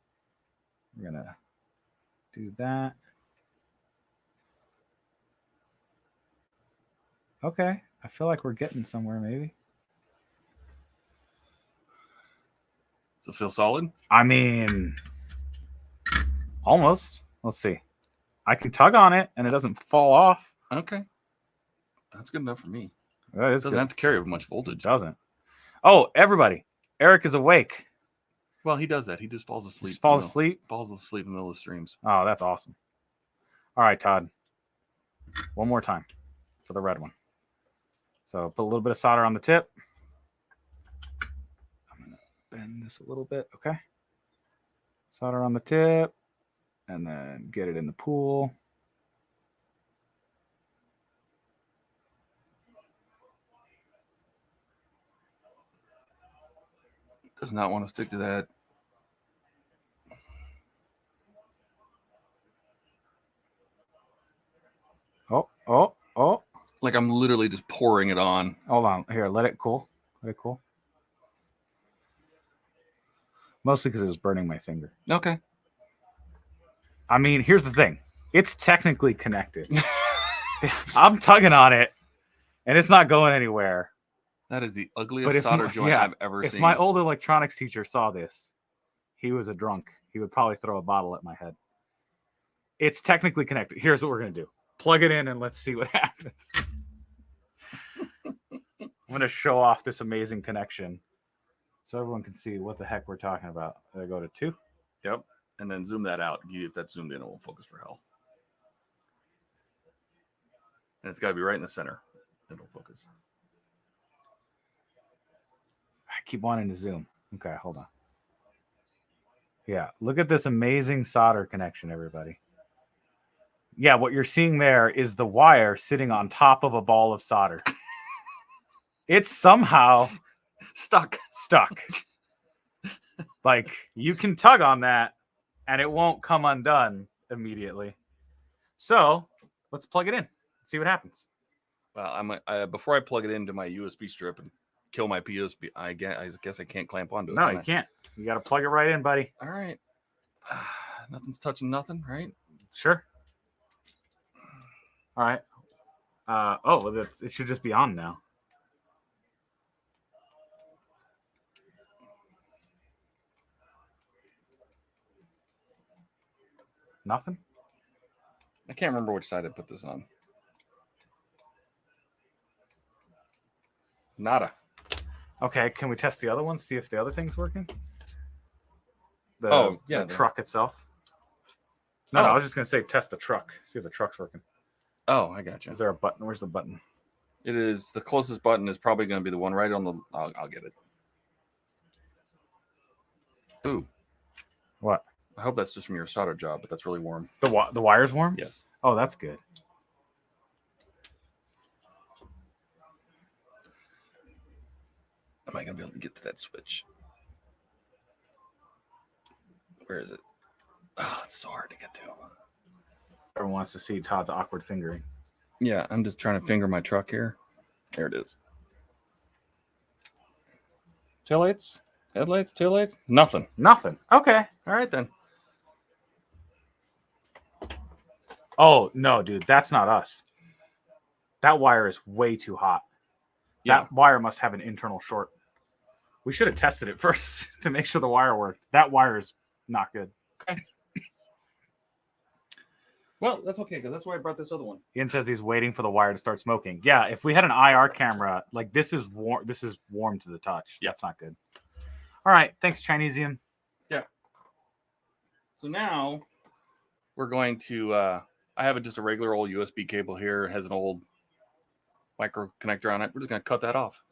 We're gonna do that. Okay, I feel like we're getting somewhere maybe. Does it feel solid? I mean, almost. Let's see. I can tug on it and it doesn't fall off. Okay. That's good enough for me. That It is doesn't good. have to carry much It voltage. doesn't. Oh, everybody. Eric is awake. Well, he does that. He just falls asleep. Just falls asleep. Falls asleep in the middle of the streams. Oh, that's awesome. All right, Todd. One more time for the red one. So put a little bit of solder on the tip. I'm going to bend this a little bit. Okay. Solder on the tip. And then get it in the pool. Does not want to stick to that. Oh. Like I'm literally just pouring it on. Hold on. Here, let it cool. Let it cool. Mostly because it was burning my finger. Okay. I mean, here's the thing. It's technically connected. I'm tugging on it, and it's not going anywhere. That is the ugliest solder joint I've ever seen. If my old electronics teacher saw this, he was a drunk. He would probably throw a bottle at my head. It's technically connected. Here's what we're going to do. Plug it in and let's see what happens. I'm going to show off this amazing connection so everyone can see what the heck we're talking about. I go to 2. Yep. And then zoom that out. If that's zoomed in, it won't focus for hell. And it's got to be right in the center. It'll focus. I keep wanting to zoom. Okay, hold on. Yeah, look at this amazing solder connection, everybody. Yeah, what you're seeing there is the wire sitting on top of a ball of solder. It's somehow stuck. Like, you can tug on that, and it won't come undone immediately. So, let's plug it in. See what happens. Well, before I plug it into my USB strip and kill my PSP, I guess I can't clamp onto it. No, you can't. You got to plug it right in, buddy. All right. Nothing's touching nothing, right? Sure. All right. It should just be on now. Nothing? I can't remember which side I put this on. Nada. Okay, can we test the other one? See if the other thing's working? The truck itself. No, I was just going to say test the truck. See if the truck's working. Oh, I got you. Is there a button? Where's the button? It is the closest button is probably going to be the one right on the. I'll get it. Ooh. What? I hope that's just from your solder job, but that's really warm. The wire's warm? Yes. Oh, that's good. Am I going to be able to get to that switch? Where is it? Oh, it's so hard to get to. Everyone wants to see Todd's awkward fingering. Yeah, I'm just trying to finger my truck here. There it is. Taillights? Headlights, taillights, nothing. Nothing. Okay. All right then. Oh no, dude, that's not us. That wire is way too hot. Yeah. That wire must have an internal short. We should have tested it first to make sure the wire worked. That wire is not good. Okay. Well, that's okay because that's why I brought this other one. Ian says he's waiting for the wire to start smoking. Yeah, if we had an IR camera, like this is warm. This is warm to the touch. Yeah. That's not good. All right, thanks, Chinese Ian. Yeah. So now we're going to. I have just a regular old USB cable here. It has an old micro connector on it. We're just gonna cut that off.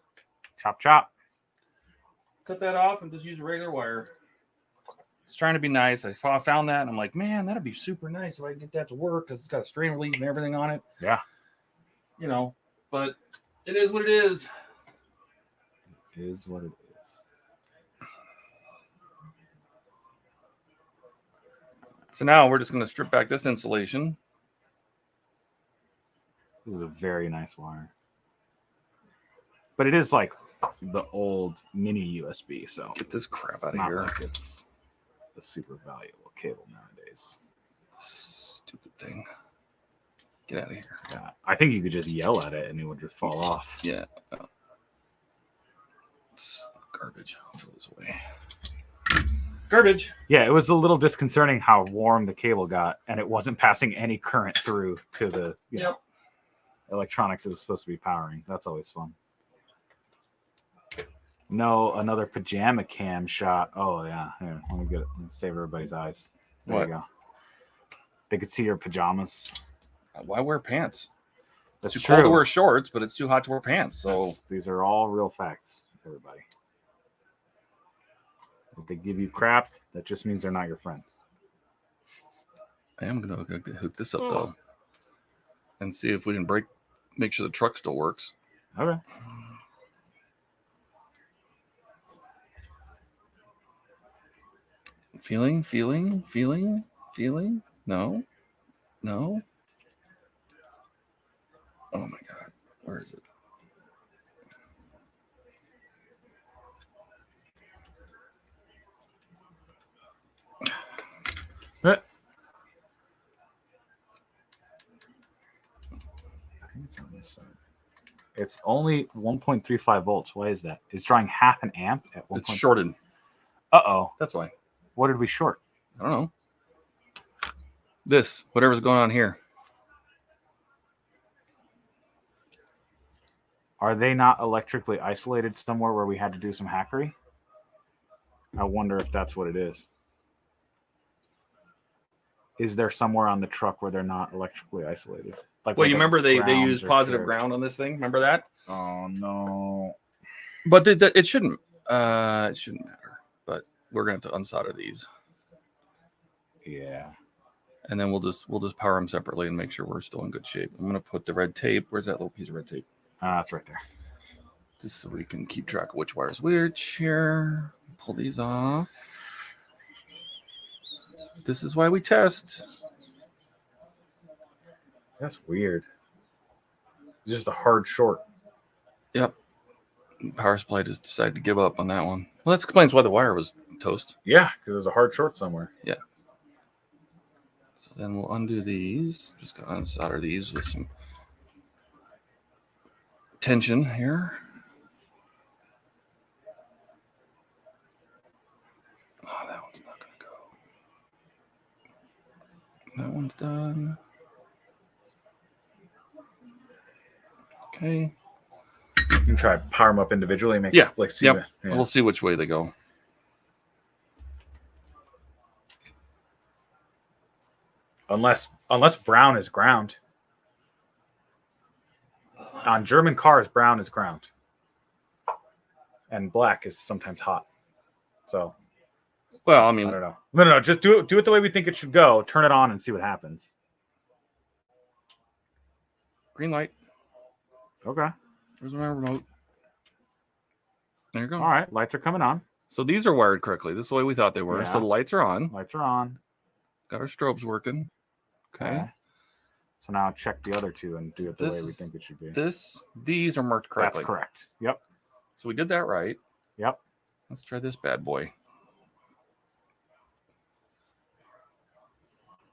Chop chop. Cut that off and just use a regular wire. It's trying to be nice. I found that and I'm like, man, that'd be super nice if I could get that to work because it's got a strain relief and everything on it. Yeah. You know, but it is what it is. It is what it is. So now we're just going to strip back this insulation. This is a very nice wire. But it is like the old mini USB, so Get this crap it's out of not here. like it's a super valuable cable nowadays. Stupid thing. Get out of here. Yeah, I think you could just yell at it and it would just fall off. Yeah. It's garbage. I'll throw this away. Garbage. Yeah, it was a little disconcerting how warm the cable got, and it wasn't passing any current through to the know, electronics it was supposed to be powering. That's always fun. No, another pajama cam shot. Oh yeah, here, let me get it. Let me save everybody's eyes. There What? you go. They could see your pajamas. Why wear pants? That's It's too true. cold to wear shorts, but it's too hot to wear pants. So These are all real facts, everybody. If they give you crap, that just means they're not your friends. I am gonna hook this up though, and see if we can make sure the truck still works. Okay. Feeling. No. Oh my God, where is it? I think it's on this side. It's only 1.35 volts. Why is that? It's drawing half an amp at 1. It's shorted. Uh-oh. That's why. What did we short? I don't know. This, whatever's going on here. Are they not electrically isolated somewhere where we had to do some hackery? I wonder if that's what it is. Is there somewhere on the truck where they're not electrically isolated? Like, Well, where you the remember they grounds use are positive shared? ground on this thing. Remember that? Oh no. But it shouldn't. It shouldn't matter. But we're going to have to unsolder these, Yeah. and then we'll just power them separately and make sure we're still in good shape. I'm going to put the red tape. Where's that little piece of red tape? That's right there. Just so we can keep track of which wires which here. Pull these off. This is why we test. That's weird. It's just a hard short. Yep. Power supply just decided to give up on that one. Well, that explains why the wire was toast. Yeah, because there's a hard short somewhere. Yeah. So then we'll undo these. Just gonna unsolder these with some tension here. Oh, that one's not gonna go. That one's done. Okay. You can try to power them up individually and make Yeah. like see Yep. the- yeah. We'll see which way they go. Unless brown is ground. On German cars, brown is ground. And black is sometimes hot. So Well, I mean, I don't know. No. Just do it the way we think it should go. Turn it on and see what happens. green light. Okay. There's my remote. There you go. All right. Lights are coming on. So these are wired correctly. This is the way we thought they were. Yeah. So the lights are on. Lights are on. Got our strobes working. Okay. So now check the other two and do it the way we think it should be. These are marked correctly. That's correct. Yep. So we did that right. Yep. Let's try this bad boy.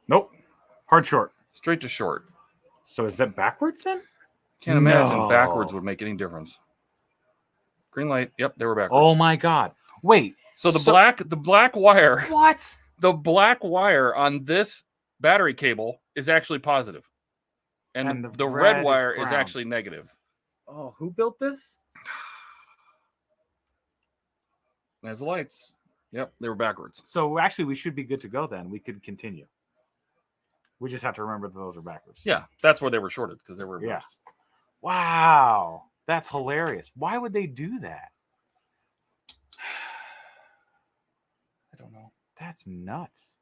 Nope. Hard short. Straight to short. So is that backwards then? Can't imagine No. backwards would make any difference. Green light. Yep, they were backwards. Oh my god. Wait. So the black wire. What? The black wire on this battery cable is actually positive. And the red wire is actually negative. Oh, who built this? There's the lights. Yep, they were backwards. So actually, we should be good to go then. We could continue. We just have to remember that those are backwards. Yeah, that's where they were shorted because they were reversed. Yeah. Wow. That's hilarious. Why would they do that? I don't know. That's nuts.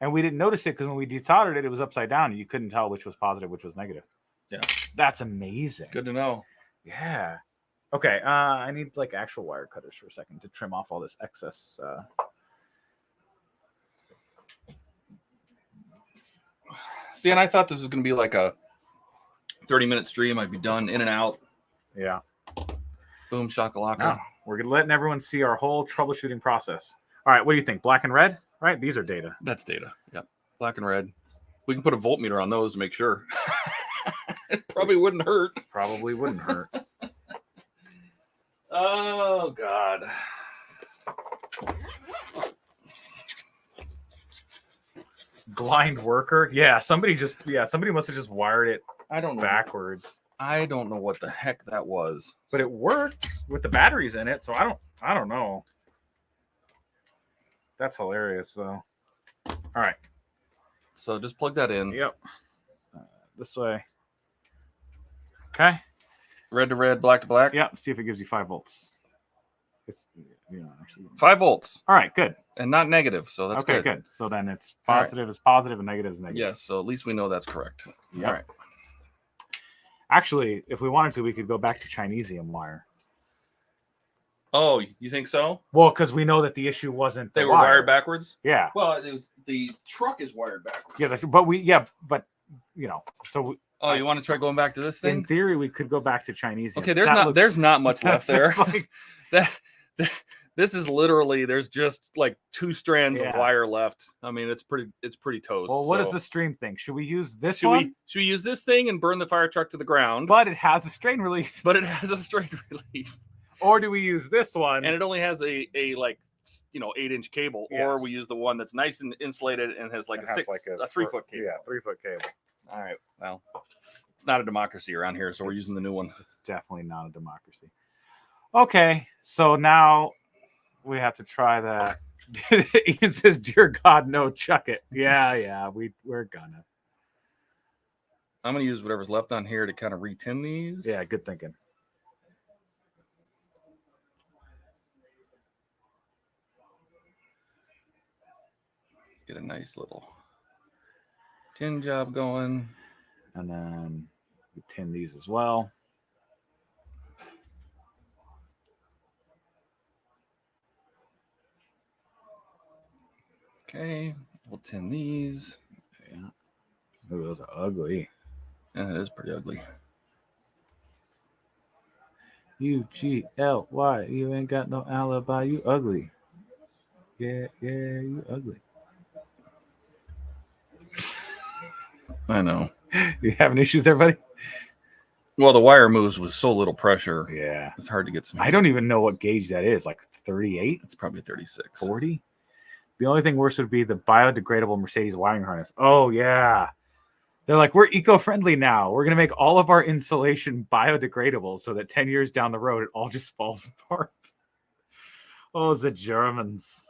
And we didn't notice it because when we desoldered it, it was upside down. And you couldn't tell which was positive, which was negative. Yeah. That's amazing. Good to know. Yeah. Okay. I need like actual wire cutters for a second to trim off all this excess. See, and I thought this was going to be like a 30-minute stream. I'd be done in and out. Yeah. Boom, shakalaka. No, we're letting everyone see our whole troubleshooting process. All right. What do you think? Black and red? Right? These are data. That's data. Yep. Black and red. We can put a voltmeter on those to make sure. It probably wouldn't hurt. Probably wouldn't hurt. Oh, God. Blind worker? Yeah, somebody must have just wired it I don't know. backwards. I don't know what the heck that was. But it worked with the batteries in it, so I don't know. That's hilarious, though. All right. So just plug that in. Yep. This way. Okay. Red to red, black to black. Yep. See if it gives you 5 volts. It's actually 5 volts. All right. Good. And not negative. So that's okay. Good. So then it's positive is positive and negative is negative. Yes. So at least we know that's correct. Yep. All right. Actually, if we wanted to, we could go back to Chinesium wire. Oh, you think so? Well, because we know that the issue wasn't They were wired backwards. Yeah. Well, it was the truck is wired backwards. Yeah, but so. Oh, you want to try going back to this thing? In theory, we could go back to Chinesium. Okay, there's not much left there. Like, this is literally there's just like 2 strands Yeah. of wire left. I mean, it's pretty toast. well, what so. is the stream thing? Should we use this Should one? we use this thing and burn the fire truck to the ground? But it has a strain relief. But it has a strain relief. Or do we use this one? And it only has a like 8-inch cable, or we use the one that's nice and insulated and has like a 3-foot cable. Yeah, 3-foot cable. All right. Well, it's not a democracy around here, so we're using the new one. It's definitely not a democracy. Okay, so now we have to try that. Ian says, "Dear God, no, chuck it." Yeah, we're gonna. I'm gonna use whatever's left on here to kind of retin these. Yeah, good thinking. Get a nice little tin job going. And then we tin these as well. Okay, we'll tin these. Yeah. Ooh, those are ugly. Yeah, it is pretty ugly. UGLY. You ain't got no alibi. You ugly. Yeah, you ugly. I know. You having issues there, buddy? Well, the wire moves with so little pressure. Yeah. It's hard to get some. I don't even know what gauge that is. Like 38? It's probably 36. 40? The only thing worse would be the biodegradable Mercedes wiring harness. Oh, yeah. They're like, we're eco-friendly now. We're going to make all of our insulation biodegradable so that 10 years down the road, it all just falls apart. Oh, the Germans.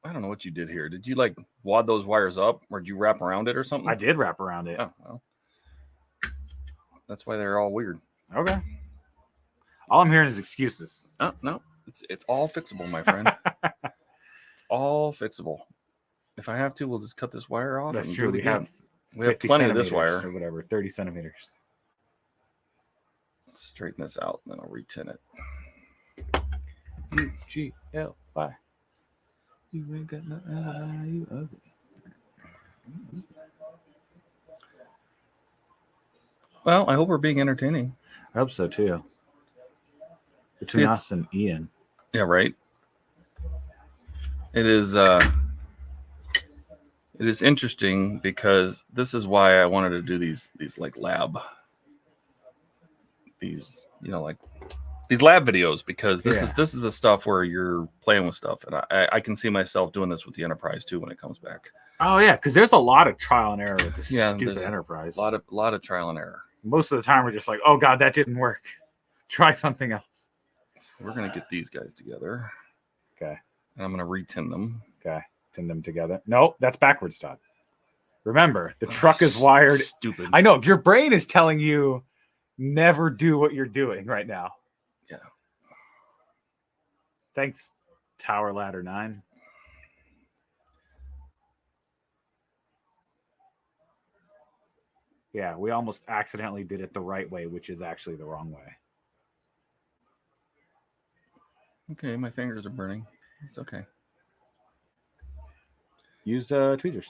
I don't know what you did here. Did you like wad those wires up, or did you wrap around it or something? I did wrap around it. Oh, well. That's why they're all weird. Okay. All I'm hearing is excuses. Oh, no. It's all fixable, my friend. It's all fixable. If I have to, we'll just cut this wire off. That's and true. do it We have plenty of this wire. or whatever, 30 centimeters. Let's straighten this out, and then I'll retin it. UGLY. You ain't got no alibi, you ugly. Well, I hope we're being entertaining. I hope so too. Between us and Ian. Yeah, right. It is interesting because this is why I wanted to do these like lab, these like these lab videos, because this is the stuff where you're playing with stuff, and I can see myself doing this with the Enterprise too when it comes back. Oh yeah, because there's a lot of trial and error with this stupid Enterprise. A lot of trial and error. Most of the time we're just like, oh god, that didn't work. Try something else. So we're gonna get these guys together. Okay. And I'm gonna retin them. Okay. Tin them together. No, that's backwards, Todd. Remember, the truck is wired. Stupid. I know your brain is telling you never do what you're doing right now. Yeah. Thanks, Tower Ladder 9. Yeah, we almost accidentally did it the right way, which is actually the wrong way. Okay, my fingers are burning. It's okay. Use tweezers.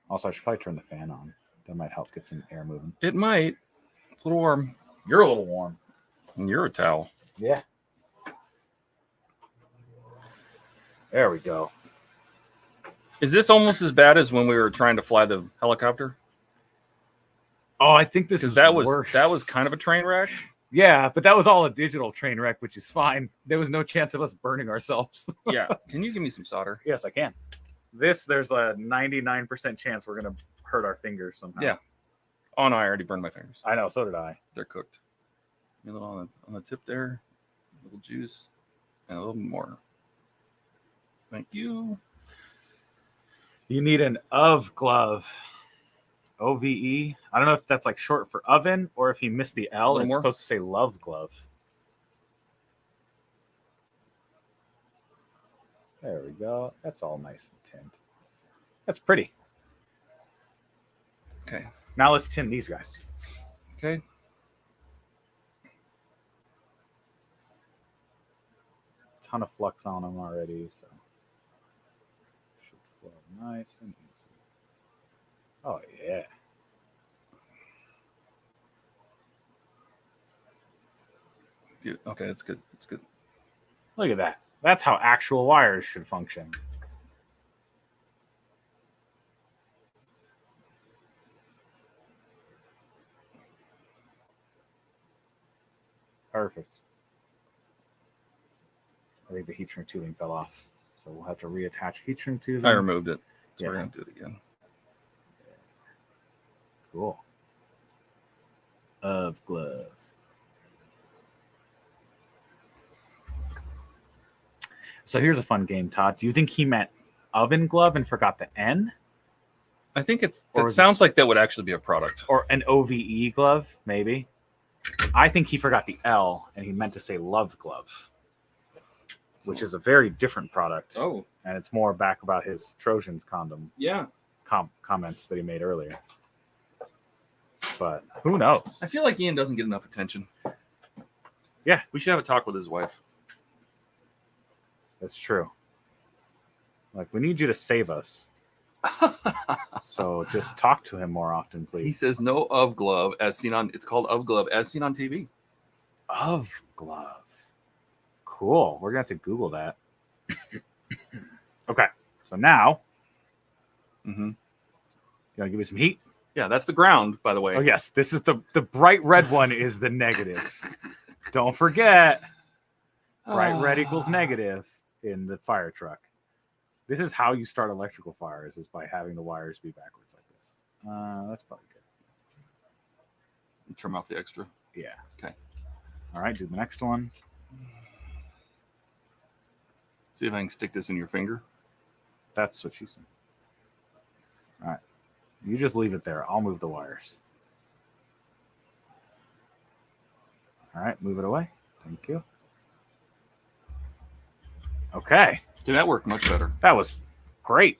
Also, I should probably turn the fan on. That might help get some air moving. It might. It's a little warm. You're a little warm. And you're a towel. Yeah. There we go. Is this almost as bad as when we were trying to fly the helicopter? Oh, I think this is worse. That was kind of a train wreck. Yeah, but that was all a digital train wreck, which is fine. There was no chance of us burning ourselves. Yeah. Can you give me some solder? Yes, I can. There's a 99% chance we're going to hurt our fingers somehow. Yeah. Oh, no, I already burned my fingers. I know, so did I. They're cooked. A little on the tip there. A little juice. And a little more. Thank you. You need an OVE glove. OVE. I don't know if that's like short for oven or if he missed the L. It's supposed to say love glove. There we go. That's all nice and tinned. That's pretty. Okay. Now let's tin these guys. Okay. Ton of flux on them already, so should flow nice and easy. Oh yeah. Okay, that's good. That's good. Look at that. That's how actual wires should function. Perfect. I think the heat shrink tubing fell off, so we'll have to reattach heat shrink tubing. I removed it, so we're going to do it again. Cool. OVE glove. So here's a fun game, Todd. Do you think he meant oven glove and forgot the N? I think it sounds like that would actually be a product. Or an OVE glove, maybe. I think he forgot the L and he meant to say love glove, which is a very different product. Oh. And it's more back about his Trojans condom. Yeah. Comments that he made earlier. But who knows? I feel like Ian doesn't get enough attention. Yeah. We should have a talk with his wife. That's true. Like, we need you to save us. So just talk to him more often, please. He says no OVE glove as seen on. It's called OVE glove as seen on TV. OVE glove. Cool. We're gonna have to Google that. Okay. So now, you wanna give me some heat? Yeah, that's the ground, by the way. Oh yes, this is the bright red one is the negative. Don't forget, bright red equals negative in the fire truck. This is how you start electrical fires, is by having the wires be backwards like this. That's probably good. Trim off the extra. Yeah. Okay. All right, do the next one. See if I can stick this in your finger. That's what she said. All right. You just leave it there. I'll move the wires. All right, move it away. Thank you. Okay. Did that work much better? That was great.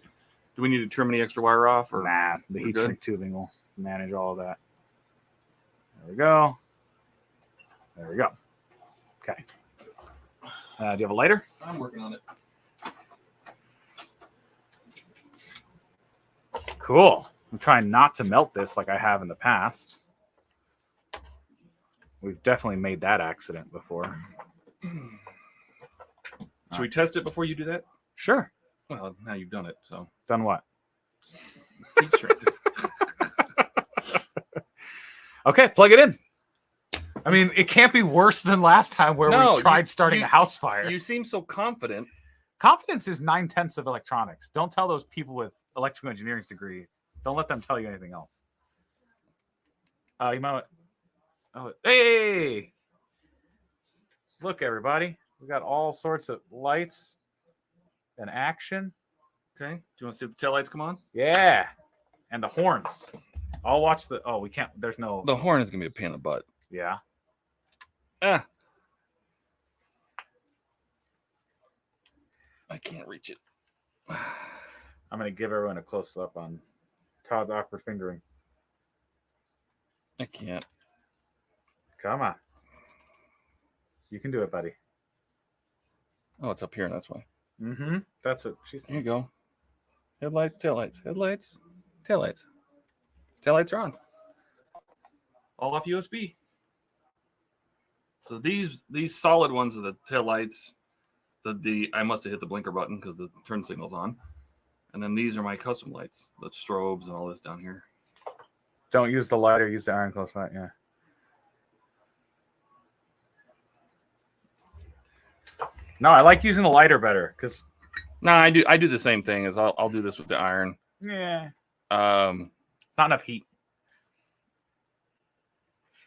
Do we need to trim any extra wire off? Or nah, the heat shrink tubing will manage all of that. There we go. There we go. Okay. Do you have a lighter? I'm working on it. Cool. I'm trying not to melt this like I have in the past. We've definitely made that accident before. Should we test it before you do that? Sure. Well, now you've done it, so. Done what? Heat shrink it. Okay, plug it in. I mean, it can't be worse than last time where we tried starting a house fire. You seem so confident. Confidence is 9/10 of electronics. Don't tell those people with electrical engineering degree. Don't let them tell you anything else. You might. Oh, hey! Look, everybody. We got all sorts of lights and action. Okay. Do you want to see if the taillights come on? Yeah. And the horns. I'll watch the. Oh, we can't. There's no. The horn is going to be a pain in the butt. Yeah. I can't reach it. I'm going to give everyone a close up on Todd's awkward fingering. I can't. Come on. You can do it, buddy. Oh, it's up here, and that's why. Mm-hmm. That's what she said. Here you go. Headlights, taillights. Headlights, taillights. Taillights are on. All off USB. So these solid ones are the taillights. I must have hit the blinker button because the turn signal's on. And then these are my custom lights, the strobes and all this down here. Don't use the lighter, use the iron close light, yeah. No, I like using the lighter better because No, I do the same thing as I'll do this with the iron. yeah. It's not enough heat.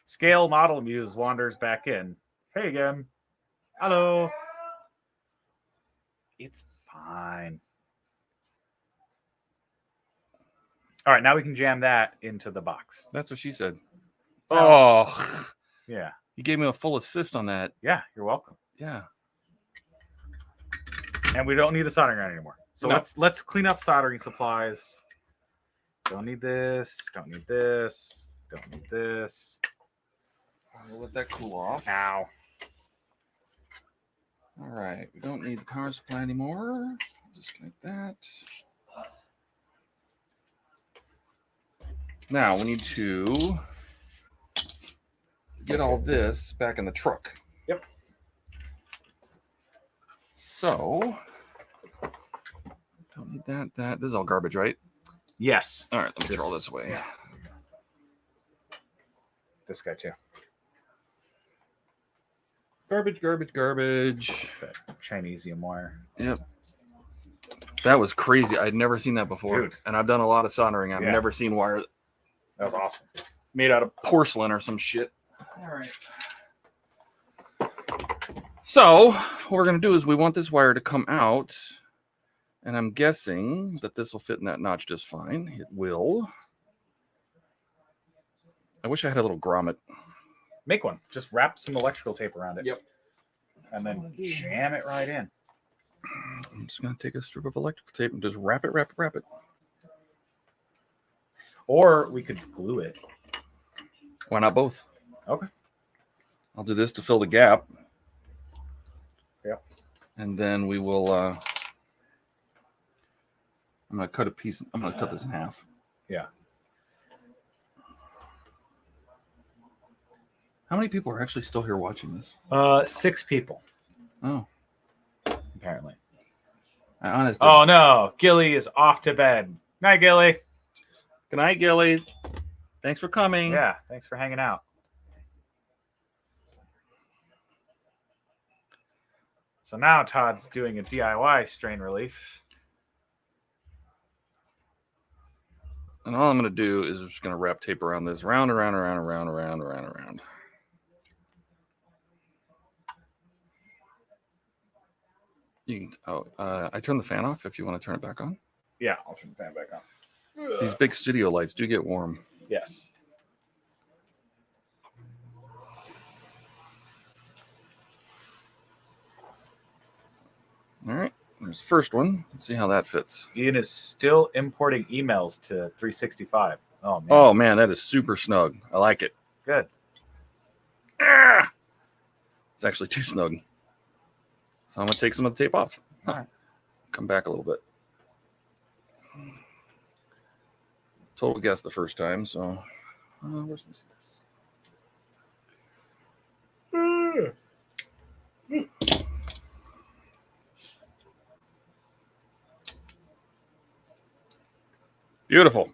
Scale Model Muse wanders back in. Hey again. Hello. It's fine. All right, now we can jam that into the box. That's what she said. Well, Oh, yeah. You gave me a full assist on that. Yeah, you're welcome. Yeah. And we don't need the soldering iron anymore. So No. let's clean up soldering supplies. Don't need this. Don't need this. Don't need this. We'll let that cool off. Ow. All right. We don't need the power supply anymore. Disconnect that. Now we need to get all this back in the truck. Yep. So, don't need that. This is all garbage, right? Yes. All right, let me throw this away. Yeah. This guy too. Garbage. That Chinesium wire. Yep. That was crazy. I'd never seen that before. Dude. And I've done a lot of soldering. I've Yeah. never seen wire That was awesome. made out of porcelain or some shit. All right. So what we're going to do is we want this wire to come out. And I'm guessing that this will fit in that notch just fine. It will. I wish I had a little grommet. Make one. Just wrap some electrical tape around it. Yep. And then jam it right in. I'm just going to take a strip of electrical tape and just wrap it. Or we could glue it. Why not both? Okay. I'll do this to fill the gap. Yep. And then we will, I'm going to cut a piece. I'm going to cut this in half. Yeah. How many people are actually still here watching this? 6 people, Oh, apparently. I honestly. Oh, no. Gilly is off to bed. Night, Gilly. Good night, Gilly. Thanks for coming. Yeah, thanks for hanging out. So now Todd's doing a DIY strain relief. And all I'm going to do is just going to wrap tape around this, round. You can, I turned the fan off if you want to turn it back on. Yeah, I'll turn the fan back on. These big studio lights do get warm. Yes. All right, there's the first one. Let's see how that fits. Ian is still importing emails to 365. Oh, man. Oh, man, that is super snug. I like it. Good. Ah! It's actually too snug. So I'm going to take some of the tape off. All right. Come back a little bit. Total guess the first time, so where's this? Beautiful.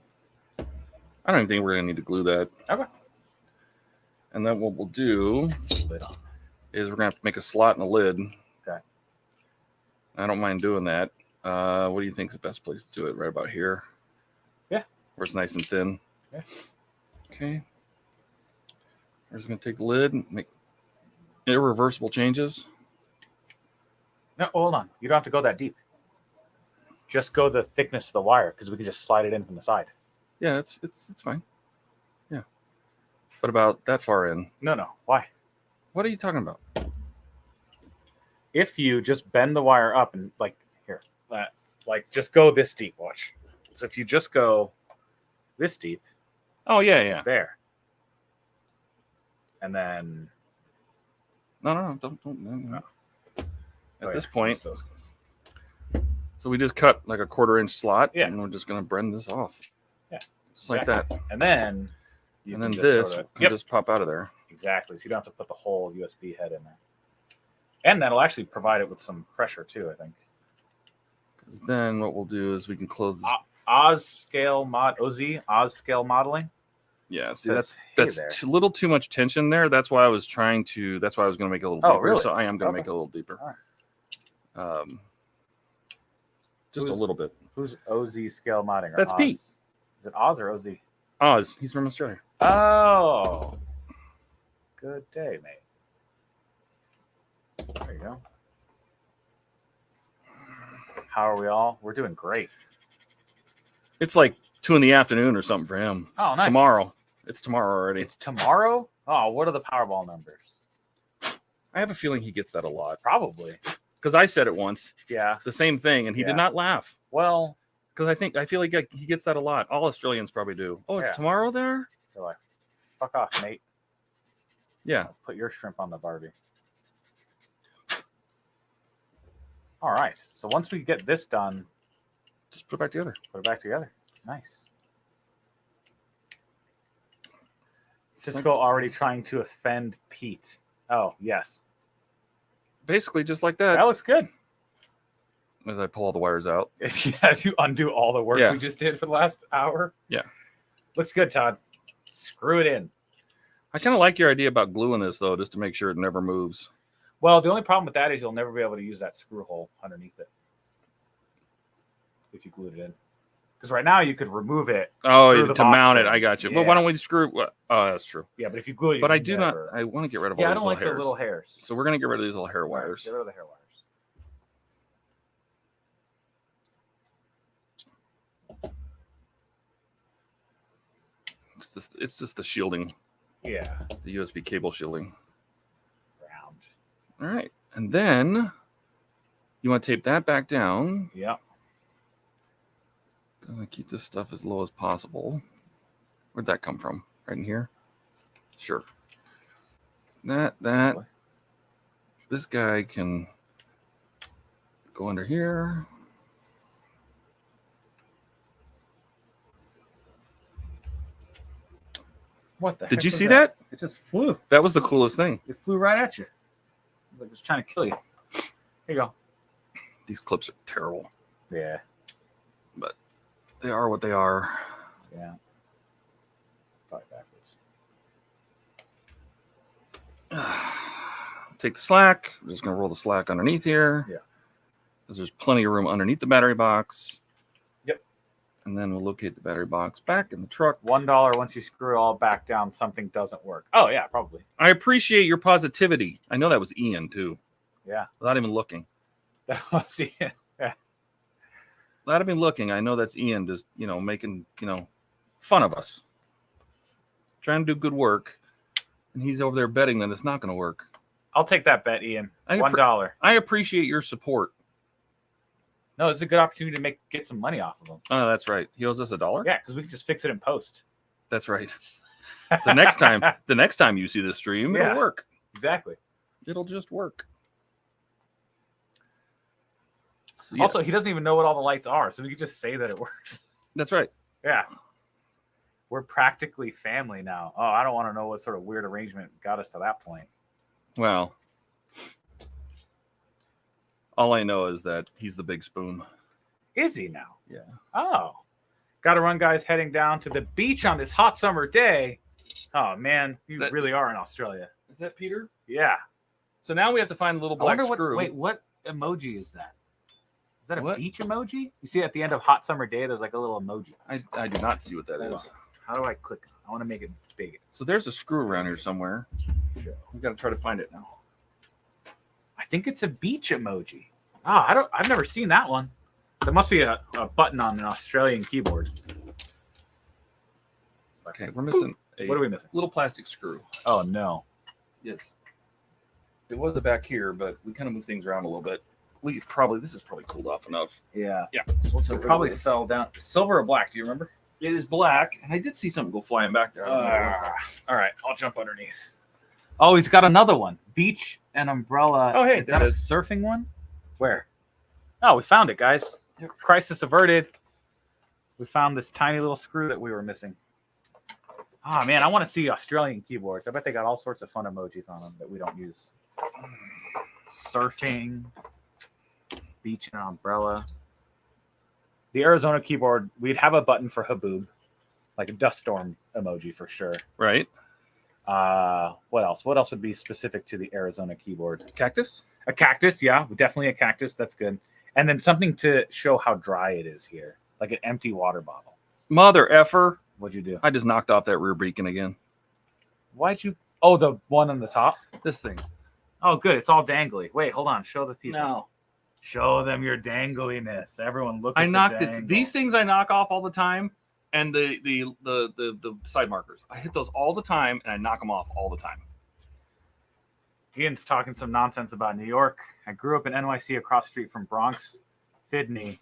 I don't even think we're going to need to glue that. Okay. And then what we'll do is we're going to have to make a slot in the lid. Okay. I don't mind doing that. What do you think is the best place to do it? Right about here? Yeah. Where it's nice and thin? Yeah. Okay. We're just going to take the lid and make irreversible changes. No, hold on. You don't have to go that deep. Just go the thickness of the wire because we can just slide it in from the side. Yeah, it's fine. Yeah. What about that far in? No. Why? What are you talking about? If you just bend the wire up and just go this deep, watch. So if you just go this deep. Oh, yeah. There. And then. No, don't. At this yeah. point, so we just cut like a 1/4-inch slot, yeah, and we're just going to bend this off. Yeah. Just like that. And then this can just pop out of there. Exactly. So you don't have to put the whole USB head in there. And that'll actually provide it with some pressure too, I think. Because then what we'll do is we can close this. Oz scale modeling. Yeah, see, that's a little too much tension there. That's why I was going to make it a little deeper. Really? So I am going to make it a little deeper. Right. Just a little bit. Who's OZ scale modding? That's Oz? Pete. Is it Oz or OZ? Oz. He's from Australia. Oh. Good day, mate. There you go. How are we all? We're doing great. It's like 2 p.m. or something for him. Oh, nice. Tomorrow. It's tomorrow already. It's tomorrow? Oh, what are the Powerball numbers? I have a feeling he gets that a lot. Probably. Because I said it once. Yeah. The same thing, and he did not laugh. Well, because I feel like he gets that a lot. All Australians probably do. Oh, it's tomorrow there? They're like, fuck off, mate. Yeah. I'll put your shrimp on the Barbie. All right. So once we get this done, just put it back together. Put it back together. Nice. Cisco already trying to offend Pete. Oh, yes. Basically, just like that. That looks good. As I pull all the wires out. As you undo all the work we just did for the last hour. Yeah. Looks good, Todd. Screw it in. I kind of like your idea about gluing this, though, just to make sure it never moves. Well, the only problem with that is you'll never be able to use that screw hole underneath it if you glued it in. Because right now you could remove it. Oh, to mount it. I got you. Yeah. But why don't we screw? Oh, that's true. Yeah, but if you glue it, but I do not. I want to get rid of all these little hairs. The little hairs. So we're gonna get rid of these little hair wires. Get rid of the hair wires. It's just the shielding. Yeah. The USB cable shielding. Round. All right, and then you want to tape that back down. Yeah. I'm gonna keep this stuff as low as possible. Where'd that come from? Right in here? Sure. That. This guy can go under here. What the heck? Did you see that? It just flew. That was the coolest thing. It flew right at you. It was trying to kill you. Here you go. These clips are terrible. Yeah. But they are what they are. Yeah. Probably backwards. Take the slack. We're just going to roll the slack underneath here. Yeah. Because there's plenty of room underneath the battery box. Yep. And then we'll locate the battery box back in the truck. $1 once you screw it all back down, something doesn't work. Oh, yeah, probably. I appreciate your positivity. I know that was Ian, too. Yeah. Without even looking. That was Ian. Yeah. Without even looking, I know that's Ian just, making, fun of us. Trying to do good work. And he's over there betting that it's not going to work. I'll take that bet, Ian. $1. I appreciate your support. No, it's a good opportunity to get some money off of him. Oh, that's right. He owes us $1? Yeah, because we can just fix it in post. That's right. The next time you see the stream, it'll work. Exactly. It'll just work. So, yes. Also, he doesn't even know what all the lights are, so we can just say that it works. That's right. Yeah. We're practically family now. Oh, I don't want to know what sort of weird arrangement got us to that point. Well, all I know is that he's the big spoon. Is he now? Yeah. Oh. Got to run, guys, heading down to the beach on this hot summer day. Oh, man. You really are in Australia. Is that Peter? Yeah. So now we have to find the little black screw. Wait, what emoji is that? Is that a What? beach emoji? You see at the end of hot summer day, there's like a little emoji. I do not see what that Hold is. on. How do I click? I want to make it big. So there's a screw around here somewhere. Sure. We've got to try to find it now. I think it's a beach emoji. Oh, I've never seen that one. There must be a button on an Australian keyboard. Okay, we're missing What are we missing? little plastic screw. Oh, no. Yes. It was the back here, but we kind of moved things around a little bit. This is probably cooled off enough. Yeah. Yeah. So let's It probably fell down. Silver or black? Do you remember? It is black, and I did see something go flying back there. I don't know what it was. All right, I'll jump underneath. Oh, he's got another one. Beach and umbrella. Oh, hey, is there that it a is. surfing one? Where? Oh, we found it, guys. Crisis averted. We found this tiny little screw that we were missing. Ah, man, I want to see Australian keyboards. I bet they got all sorts of fun emojis on them that we don't use. Surfing, beach and umbrella. The Arizona keyboard, we'd have a button for Haboob, like a dust storm emoji for sure. Right. What else? What else would be specific to the Arizona keyboard? Cactus? A cactus, yeah, definitely a cactus. That's good. And then something to show how dry it is here, like an empty water bottle. Mother effer. What'd you do? I just knocked off that rear beacon again. Why'd you? Oh, the one on the top? This thing. Oh, good. It's all dangly. Wait, hold on. Show the people. No. Show them your dangliness. Everyone look at I knocked the it. dangle. These things I knock off all the time, and the side markers. I hit those all the time, and I knock them off all the time. Ian's talking some nonsense about New York. I grew up in NYC across the street from Bronx, FDNY,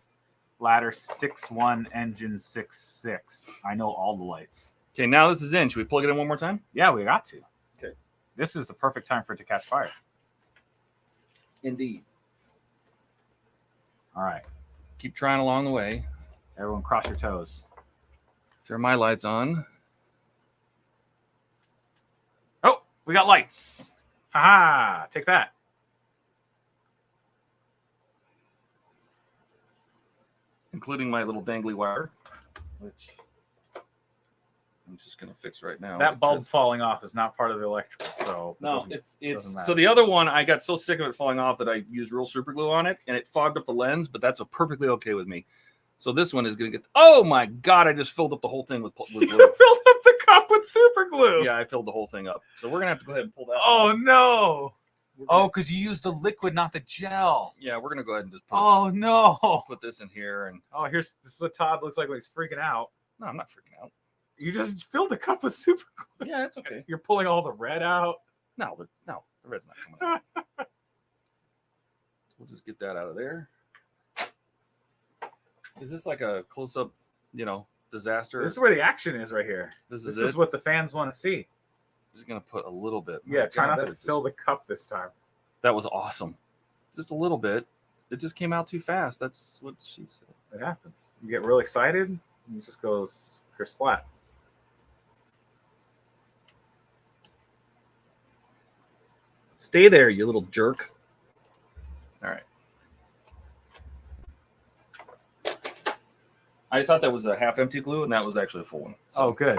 ladder 6'1", engine 6'6". I know all the lights. Okay, now this is in. Should we plug it in one more time? Yeah, we got to. Okay. This is the perfect time for it to catch fire. Indeed. All right. Keep trying along the way. Everyone cross your toes. Turn my lights on. Oh, we got lights. Haha, take that. Including my little dangly wire, which I'm just going to fix right now. That bulb falling off is not part of the electrical, so No, doesn't it's matter. so the other one I got so sick of it falling off that I used real super glue on it, and it fogged up the lens, but that's perfectly okay with me. So this one is going to get. Oh my god! I just filled up the whole thing with glue. You filled up the cup with super glue. Yeah, I filled the whole thing up. So we're gonna have to go ahead and pull that. Oh out. no! We're gonna- Oh, because you used the liquid, not the gel. yeah, we're gonna go ahead and just Oh no! put this in here, and Oh, this is what Todd looks like when he's freaking out. no, I'm not freaking out. You just filled the cup with super glue. Yeah, it's okay. You're pulling all the red out. No, the red's not coming out. So we'll just get that out of there. Is this like a close-up, disaster? This is where the action is right here. This This is it. is what the fans want to see. I'm just gonna put a little bit. Yeah, My try God, not that to is just- fill the cup this time. That was awesome. Just a little bit. It just came out too fast. That's what she said. It happens. You get real excited, and it just goes kersplat. Stay there, you little jerk. All right. I thought that was a half-empty glue, and that was actually a full one. Oh, good.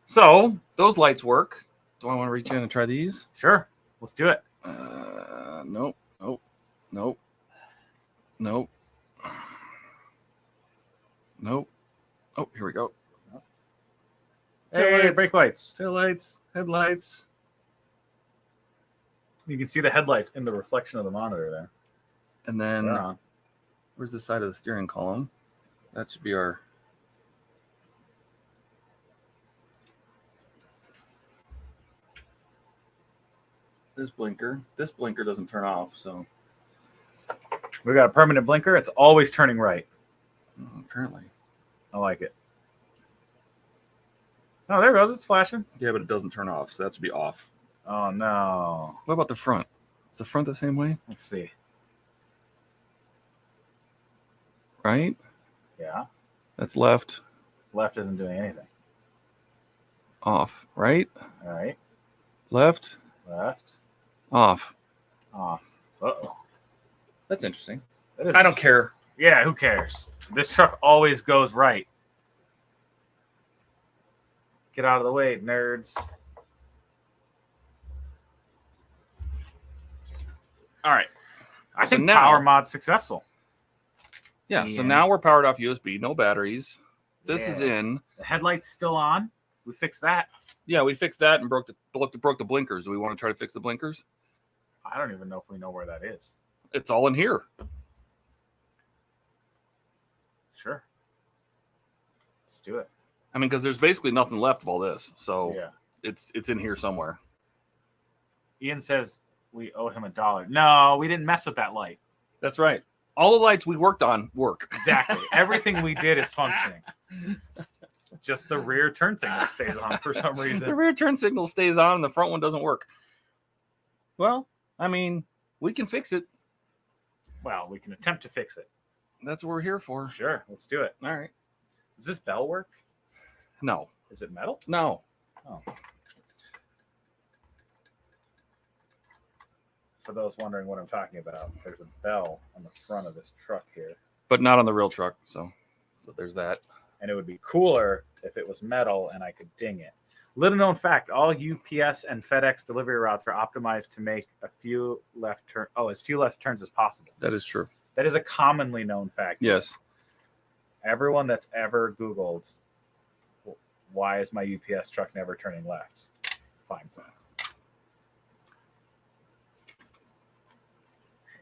So those lights work. Do I want to reach in and try these? Sure. Let's do it. Nope. Nope. Nope. Nope. Oh, here we go. Hey, Taillights. brake lights. Tail lights, headlights. You can see the headlights in the reflection of the monitor there. And then They're on. where's the side of the steering column? That should be our. This blinker doesn't turn off, so We got a permanent blinker. It's always turning right. apparently. I like it. Oh, there it goes. It's flashing. Yeah, but it doesn't turn off, so that should be off. Oh, no. What about the front? Is the front the same way? Let's see. Right? Yeah. That's left, Left isn't doing anything. off, right? All right. Left, Left. Off. Off. Uh-oh. That's interesting. That is I don't care. Yeah, who cares? This truck always goes right. Get out of the way, nerds. All right. I So think now- power mod's successful. Yeah. So And- now we're powered off USB, no batteries. This is Yeah. in. The headlight's still on. We fixed that. Yeah, we fixed that and broke the blinkers. Do we want to try to fix the blinkers? I don't even know if we know where that is. It's all in here. Sure. Let's do it. I mean, because there's basically nothing left of all this, so Yeah. it's in here somewhere. Ian says we owe him $1. No, we didn't mess with that light. That's right. All the lights we worked on work. Exactly. Everything we did is functioning. Just the rear turn signal stays on for some The reason. rear turn signal stays on and the front one doesn't work. Well, I mean, we can fix it. Well, we can attempt to fix it. That's what we're here for. Sure, let's do it. All right. Does this bell work? No. Is it metal? No. Oh. For those wondering what I'm talking about, there's a bell on the front of this truck here. But not on the real truck, so there's that. And it would be cooler if it was metal and I could ding it. Little known fact, all UPS and FedEx delivery routes are optimized to make as few left turns as possible. That is true. That is a commonly known fact. Yes. Everyone that's ever Googled, why is my UPS truck never turning left, finds that.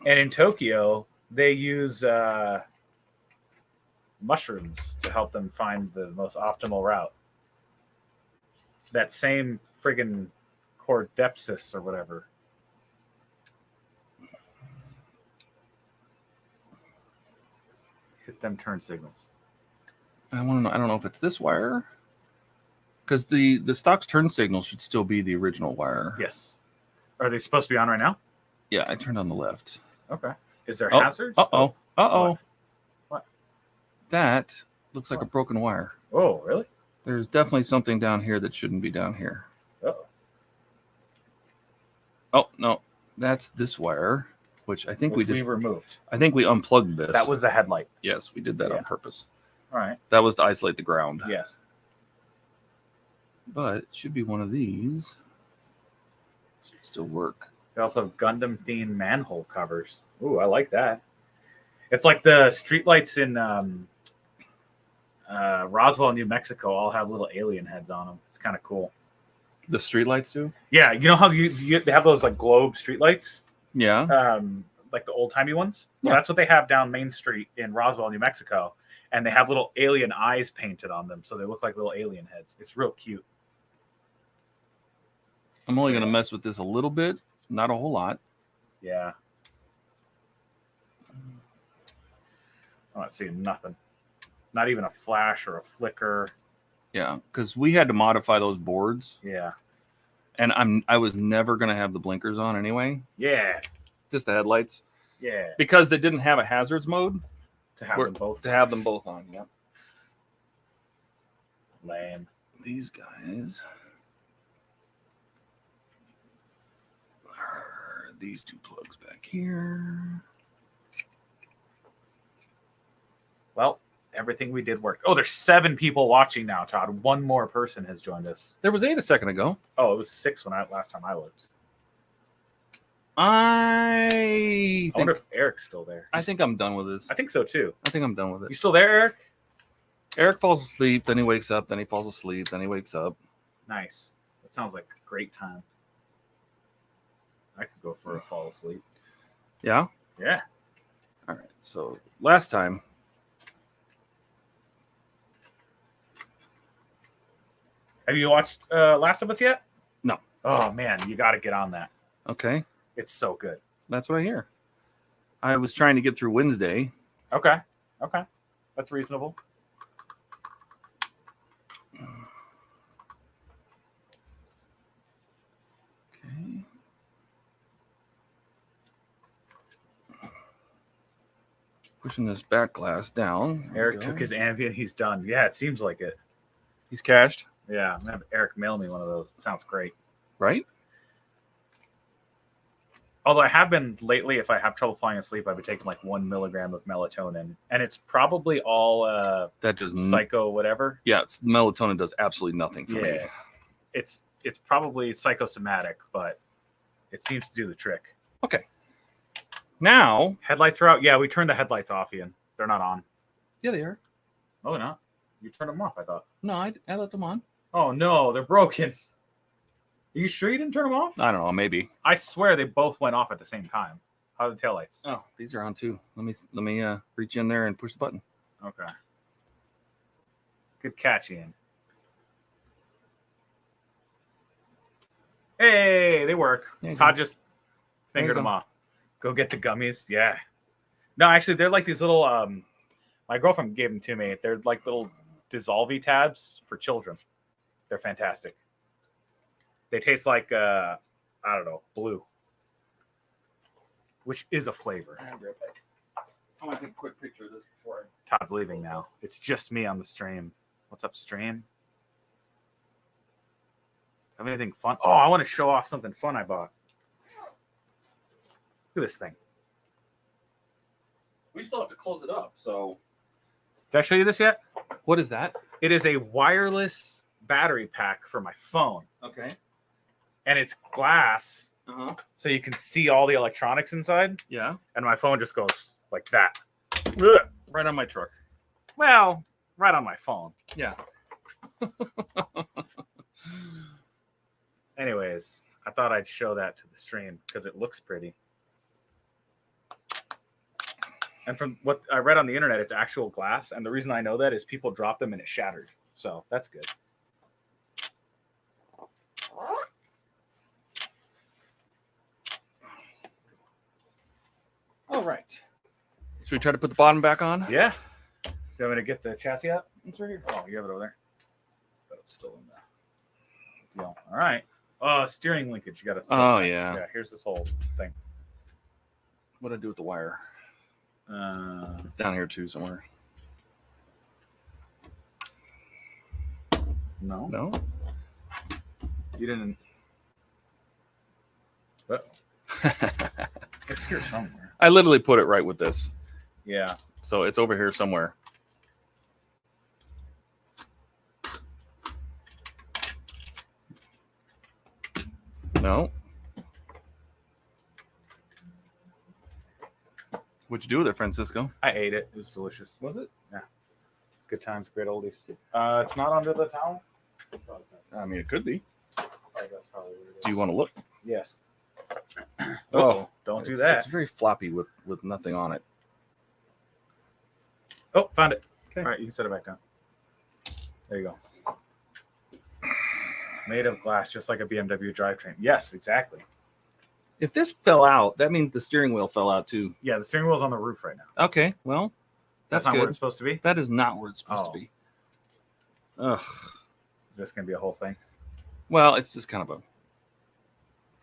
And in Tokyo, they use mushrooms to help them find the most optimal route. That same friggin' cordyceps or whatever. Hit them turn signals. I want to know. I don't know if it's this wire, because the stock's turn signal should still be the original wire. Yes. Are they supposed to be on right now? Yeah, I turned on the left. Okay. Is there Oh, hazards? Uh-oh. Uh-oh. What? That looks like a broken wire. Oh, really? There's definitely something down here that shouldn't be down here. Uh-oh. Oh, no. That's this wire, which I think Which we removed. I think we unplugged this. That was the headlight. Yes, we did that Yeah. on purpose. All right. That was to isolate the ground. Yes. But it should be one of these. Should still work. They also have Gundam themed manhole covers. Ooh, I like that. It's like the streetlights in Roswell, New Mexico, all have little alien heads on them. It's kind of cool. The streetlights do? Yeah, you know how they have those like globe streetlights, Yeah. like the old timey ones. Well, Yeah. that's what they have down Main Street in Roswell, New Mexico, and they have little alien eyes painted on them, so they look like little alien heads. It's real cute. I'm only going to mess with this a little bit, not a whole lot. Yeah. I'm not seeing nothing. Not even a flash or a flicker. Yeah, because we had to modify those boards, Yeah. and I was never going to have the blinkers on anyway, Yeah. just the headlights, Yeah. because they didn't have a hazards mode To have We're- them both. to have them both on. Yeah. Lame. These guys are these two plugs back here. Well, everything we did worked. Oh, there's 7 people watching now, Todd. One more person has joined us. There was 8 a second ago. Oh, it was 6 last time I looked. I I wonder think, if Eric's still there. I think I'm done with this. I think so too. I think I'm done with You it. still there, Eric? Eric falls asleep, then he wakes up, then he falls asleep, then he wakes up. Nice. That sounds like a great time. I could go for a fall asleep. Yeah. Yeah. All right. So last time, Have you watched Last of Us yet? No. Oh man, you got to get on that. okay, It's so good. that's what I hear. I was trying to get through Wednesday. Okay. Okay. That's reasonable. Okay. Pushing this back glass down. There we Eric go. took his Ambien. He's done. Yeah, it seems like it. He's cashed, Yeah, I'm gonna have Eric mail me one of those. It sounds great. right? Although I have been lately, if I have trouble falling asleep, I've been taking like 1 milligram of melatonin, and it's probably all That does psycho whatever. Yeah, melatonin does absolutely nothing for me. It's probably psychosomatic, but it seems to do the trick. Okay. Now Headlights are out. Yeah, we turned the headlights off, Ian. They're not on. Yeah, they are. Oh, they're not. You turned them off, I thought. No, I left them on. Oh no, they're broken. Are you sure you didn't turn them off? I don't know, maybe. I swear they both went off at the same time. How are the taillights? Oh, these are on too. Let me reach in there and push the button. Okay. Good catch, Ian. Hey, they work. Todd just fingered them off. Go get the gummies. Yeah. No, actually, they're like these little. My girlfriend gave them to me. They're like little dissolvey tabs for children. They're fantastic. They taste like I don't know, blue, which is a flavor. I'm gonna take a quick picture of this before Todd's leaving now. It's just me on the stream. What's up, stream? Have anything fun? Oh, I want to show off something fun I bought. Look at this thing. We still have to close it up. So, did I show you this yet? What is that? It is a wireless battery pack for my phone. Okay. And it's glass, so you can see all the electronics inside. Yeah. And my phone just goes like that. Right on my truck. Well, right on my phone. Yeah. Anyways, I thought I'd show that to the stream because it looks pretty. And from what I read on the internet, it's actual glass. And the reason I know that is people dropped them and it shattered. So that's good. All right. Should we try to put the bottom back on? Yeah. You want me to get the chassis out? It's right here. Oh, you have it over there? But it's still in the deal. All right. Steering linkage. You got to. Oh, yeah. Yeah, here's this whole thing. What do I do with the wire? It's down here too somewhere. No. No? You didn't. It's here somewhere. I literally put it right with this. Yeah. So it's over here somewhere. No. What'd you do with it, Francisco? I ate it. It was delicious. Was it? Yeah. Good times, great oldies. It's not under the towel. I mean, it could be. That's probably what it is. Do you want to look? Yes. Oh, don't do that. It's very floppy with nothing on it. Oh, found it. Okay. All right, you can set it back down. There you go. Made of glass, just like a BMW drivetrain. Yes, exactly. If this fell out, that means the steering wheel fell out too. Yeah, the steering wheel's on the roof right now. Okay, well, That's not good. where it's supposed to be? That is not where it's supposed to be. Ugh. Is this going to be a whole thing? Well, it's just kind of a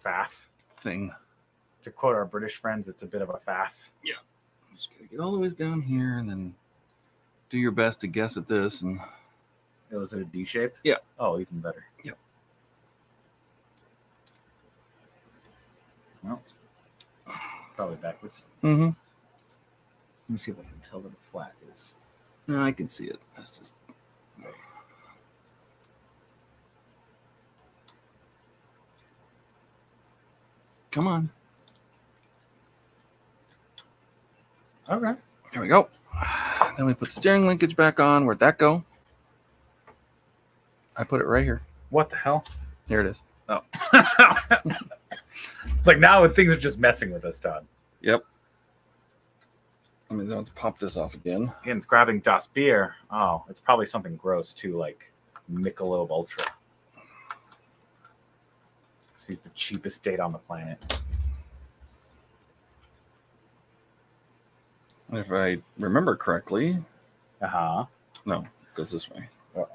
Faff. thing. To quote our British friends, it's a bit of a faff. Yeah. I'm just going to get all the way down here and then do your best to guess at this. And It was in a D shape? Yeah. Oh, even better. Yep. Well, it's probably backwards. Mm-hmm. Let me see if I can tell what a flat is. No, I can see it. That's just. Come on. Okay. There we go. Then we put the steering linkage back on. Where'd that go? I put it right here. What the hell? Here it is. Oh. It's like now things are just messing with us, Todd. Yep. I mean, I have to pop this off again. Ian's grabbing Das Beer. Oh, it's probably something gross too, like Michelob Ultra. He's the cheapest date on the planet. If I remember correctly. Uh-huh. No, it goes this way. Uh-oh.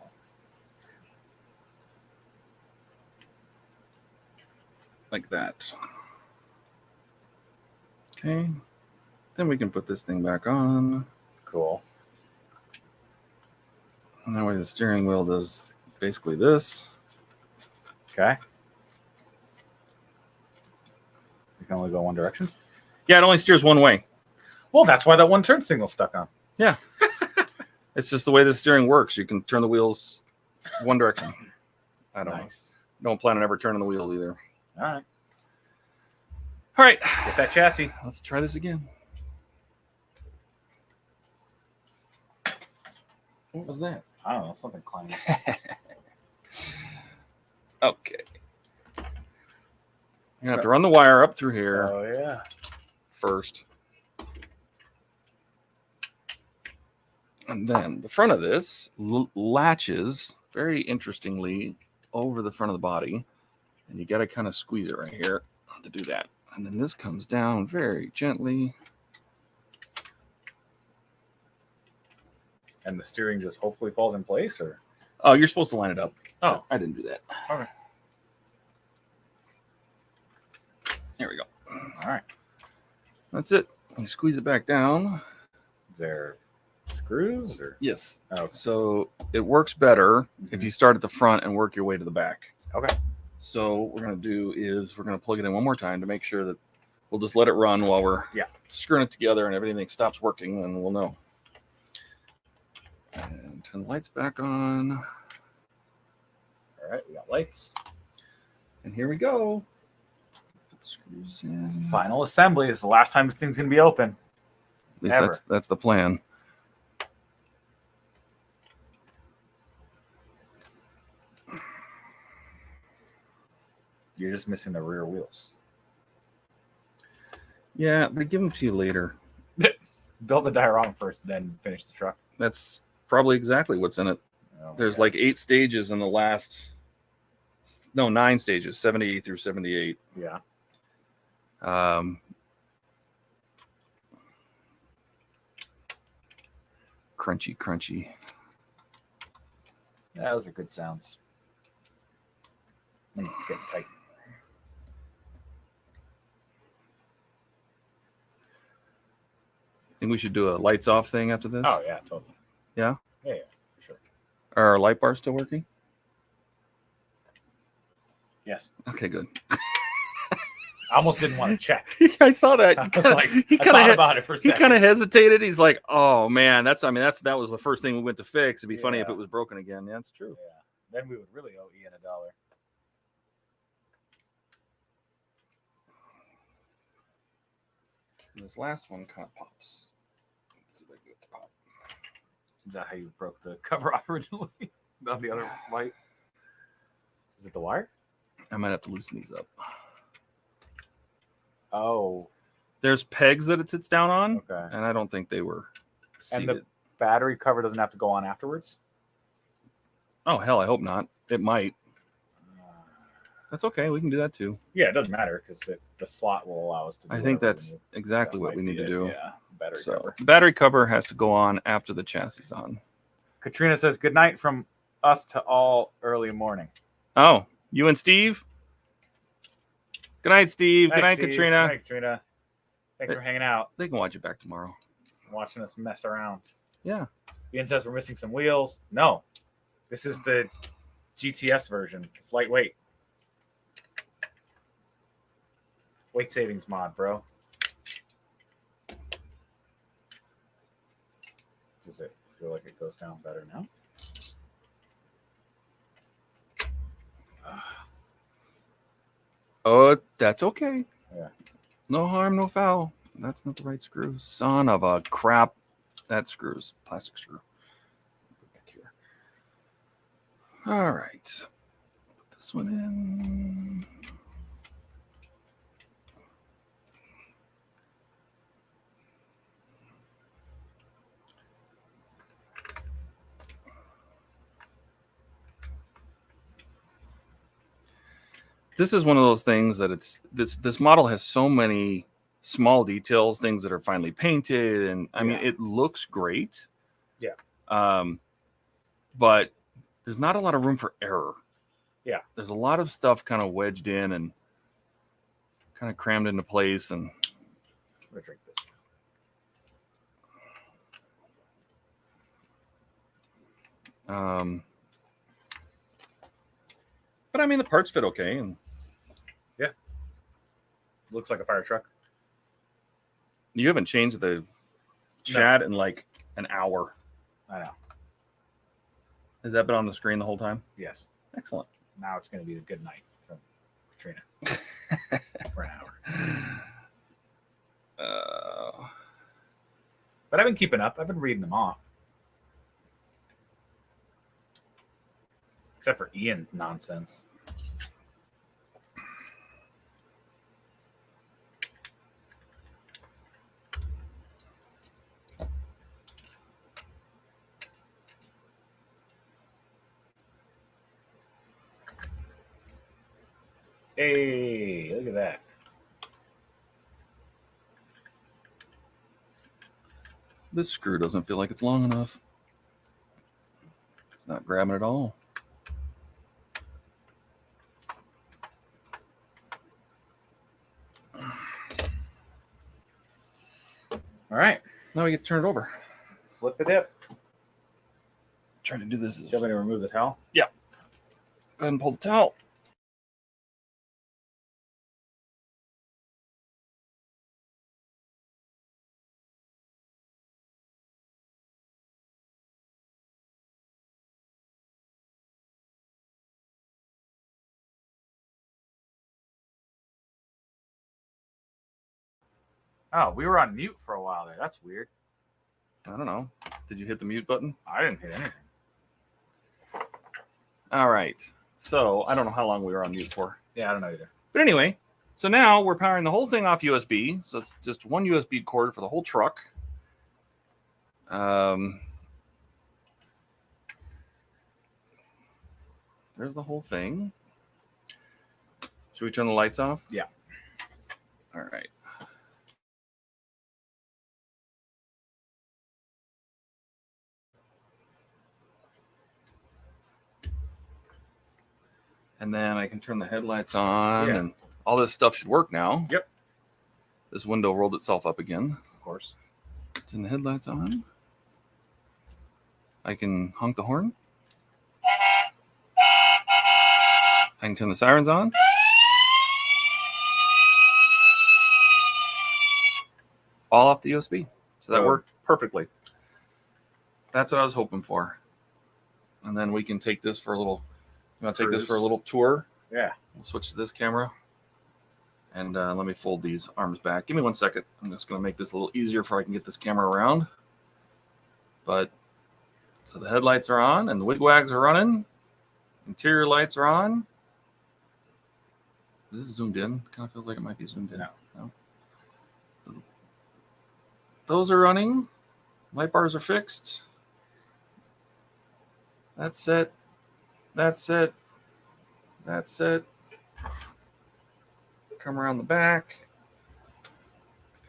Like that. Okay. Then we can put this thing back on. Cool. And that way the steering wheel does basically this. Okay. You can only go one direction. Yeah, it only steers one way. Well, that's why that one turn signal's stuck on. Yeah. It's just the way the steering works. You can turn the wheels one direction. I don't know. Don't plan on ever turning the wheels either. All right. All right. Get that chassis. Let's try this again. What was that? I don't know. Something clanging. Okay. You have to run the wire up through here Oh, yeah. first. And then the front of this latches very interestingly over the front of the body. And you got to kind of squeeze it right here to do that. And then this comes down very gently. And the steering just hopefully falls in place, or? Oh, you're supposed to line it up. Oh, I didn't do that. Okay. There we go. All right. That's it. You squeeze it back down. Is there screws or? Yes. Okay. So it works better if you start at the front and work your way to the back. Okay. So what we're going to do is we're going to plug it in one more time to make sure that we'll just let it run while we're screwing it together, and if anything stops working, then we'll know. And turn the lights back on. All right, we got lights. And here we go. Put the screws in. Final assembly. This is the last time this thing's going to be open. At least that's the plan. You're just missing the rear wheels. Yeah, they give them to you later. Build the diorama first, then finish the truck. That's probably exactly what's in it. Oh, There's like 8 stages in the last... No, 9 stages, 70 through 78. Yeah. Crunchy. Yeah, those are good sounds. It's getting tight. Think we should do a lights off thing after this? Oh, yeah, totally. Yeah? Yeah, for sure. Are our light bars still working? Yes. Okay, good. I almost didn't want to check. I saw that. I thought about it for a He second. kind of hesitated. He's like, "Oh man, that was the first thing we went to fix. It'd be funny if Yeah. it was broken again." Yeah, that's true. Yeah. Then we would really owe Ian $1. And this last one kind of pops. Let's see if I can get the pop. Is that how you broke the cover off originally? On the other light? Is it the wire? I might have to loosen these up. Oh. There's pegs that it sits down on, Okay. and I don't think they were seated. And the battery cover doesn't have to go on afterwards? Oh, hell, I hope not. It might. That's okay. We can do that too. Yeah, it doesn't matter because the slot will allow us to do I think whatever that's we need. exactly That what we might need be to it. do. Yeah, battery So, cover. the battery cover has to go on after the chassis is on. Katrina says, good night from us to all early morning. Oh, you and Steve? Good night, Steve. Good night, Steve. Katrina. Good night, Katrina. Thanks for hanging out, They can watch it back tomorrow. watching us mess around. Yeah. Ian says we're missing some wheels. No, this is the GTS version. It's lightweight. Weight savings mod, bro. Does it feel like it goes down better now? Oh, that's okay. Yeah. No harm, no foul. That's not the right screw. Son of a crap. That screws. Plastic screw. Put back here. All right. Put this one in. This is one of those things that this model has so many small details, things that are finely painted, and I mean it looks great. Yeah. But there's not a lot of room for error. Yeah. There's a lot of stuff kind of wedged in and kind of crammed into place, and I'm gonna drink this. But I mean the parts fit okay, and yeah. Looks like a fire truck. You haven't changed the chat in like an hour. I know. Has that been on the screen the whole time? Yes. Excellent. Now it's going to be a good night from Katrina for an hour. But I've been keeping up. I've been reading them off. Except for Ian's nonsense. Hey, look at that. This screw doesn't feel like it's long enough. It's not grabbing at all. All right. Now we get to turn it over. Flip it up. Trying to do this. Do you want me to remove the towel? Yeah. Go ahead and pull the towel. Oh, we were on mute for a while there. That's weird. I don't know. Did you hit the mute button? I didn't hit anything. All right. So I don't know how long we were on mute for. Yeah, I don't know either. But anyway, so now we're powering the whole thing off USB. So it's just one USB cord for the whole truck. There's the whole thing. Should we turn the lights off? Yeah. All right. And then I can turn the headlights on, and all this stuff should work now. Yep. This window rolled itself up again. Of course. Turn the headlights on. I can honk the horn. I can turn the sirens on. All off the USB. So that worked perfectly. That's what I was hoping for. And then we can take this for a little... You want to take this for a little tour? Yeah. We'll switch to this camera. And let me fold these arms back. Give me 1 second. I'm just going to make this a little easier so I can get this camera around. But, so the headlights are on and the wigwags are running. Interior lights are on. Is this zoomed in? It kind of feels like it might be zoomed in. No. Those are running. Light bars are fixed. That's it. That's it. That's it. Come around the back.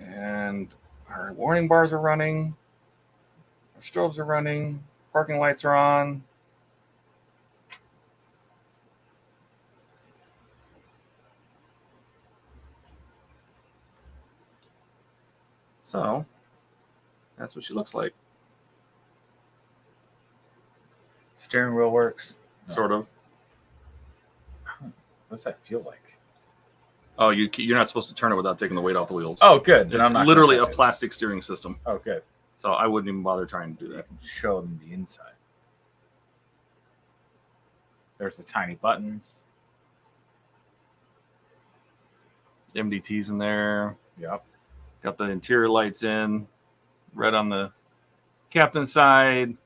And our warning bars are running. Our strobes are running. Parking lights are on. So, that's what she looks like. Steering wheel works. Sort of. What's that feel like? Oh, you're not supposed to turn it without taking the weight off the wheels. Oh, good. Then It's I'm not literally gonna a touch it. plastic steering system. Oh, good. So I wouldn't even bother trying to do You that. can show them the inside. There's the tiny buttons. MDT's in there. Yep. Got the interior lights in. Red on the captain's side.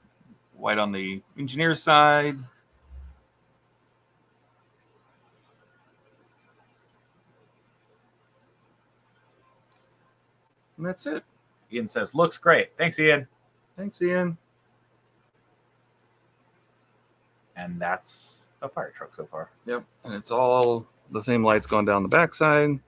White on the engineer's side. And that's it. Ian says, looks great. Thanks, Ian. Thanks, Ian. And that's a fire truck so far. Yep. And it's all the same lights going down the backside.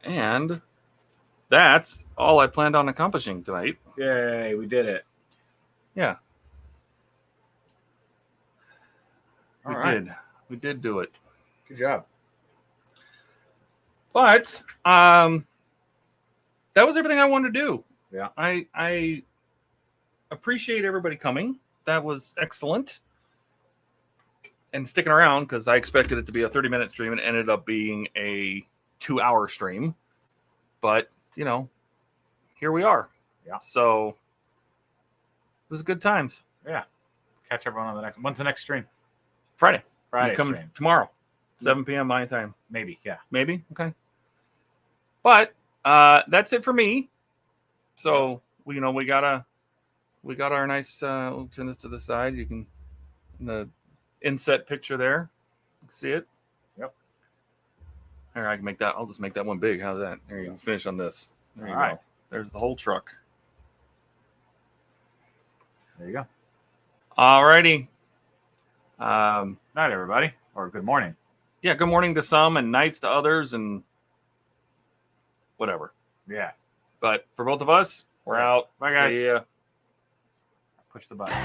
And that's all I planned on accomplishing tonight. Yay, we did it. Yeah. All right. We did do it. Good job. But that was everything I wanted to do. Yeah. I appreciate everybody coming. That was excellent. And sticking around, because I expected it to be a 30-minute stream and ended up being a 2-hour stream. But, you know, here we are. Yeah. So it was good times. Yeah. Catch everyone on the next. When's the next stream? Friday. Friday You come stream. tomorrow, 7 p.m. my time. Maybe. Yeah. Maybe. Okay. But that's it for me. So we got our nice. We'll turn this to the side. You can the inset picture there. See it? Yep. Here, I can make that. I'll just make that one big. How's that? There you go. Finish on this. There you All right. go. There's the whole truck. There you go. All righty. Night, everybody, or good morning. Yeah. Good morning to some and nights to others and whatever. Yeah. But for both of us, we're out. Bye, guys. See ya. Push the button.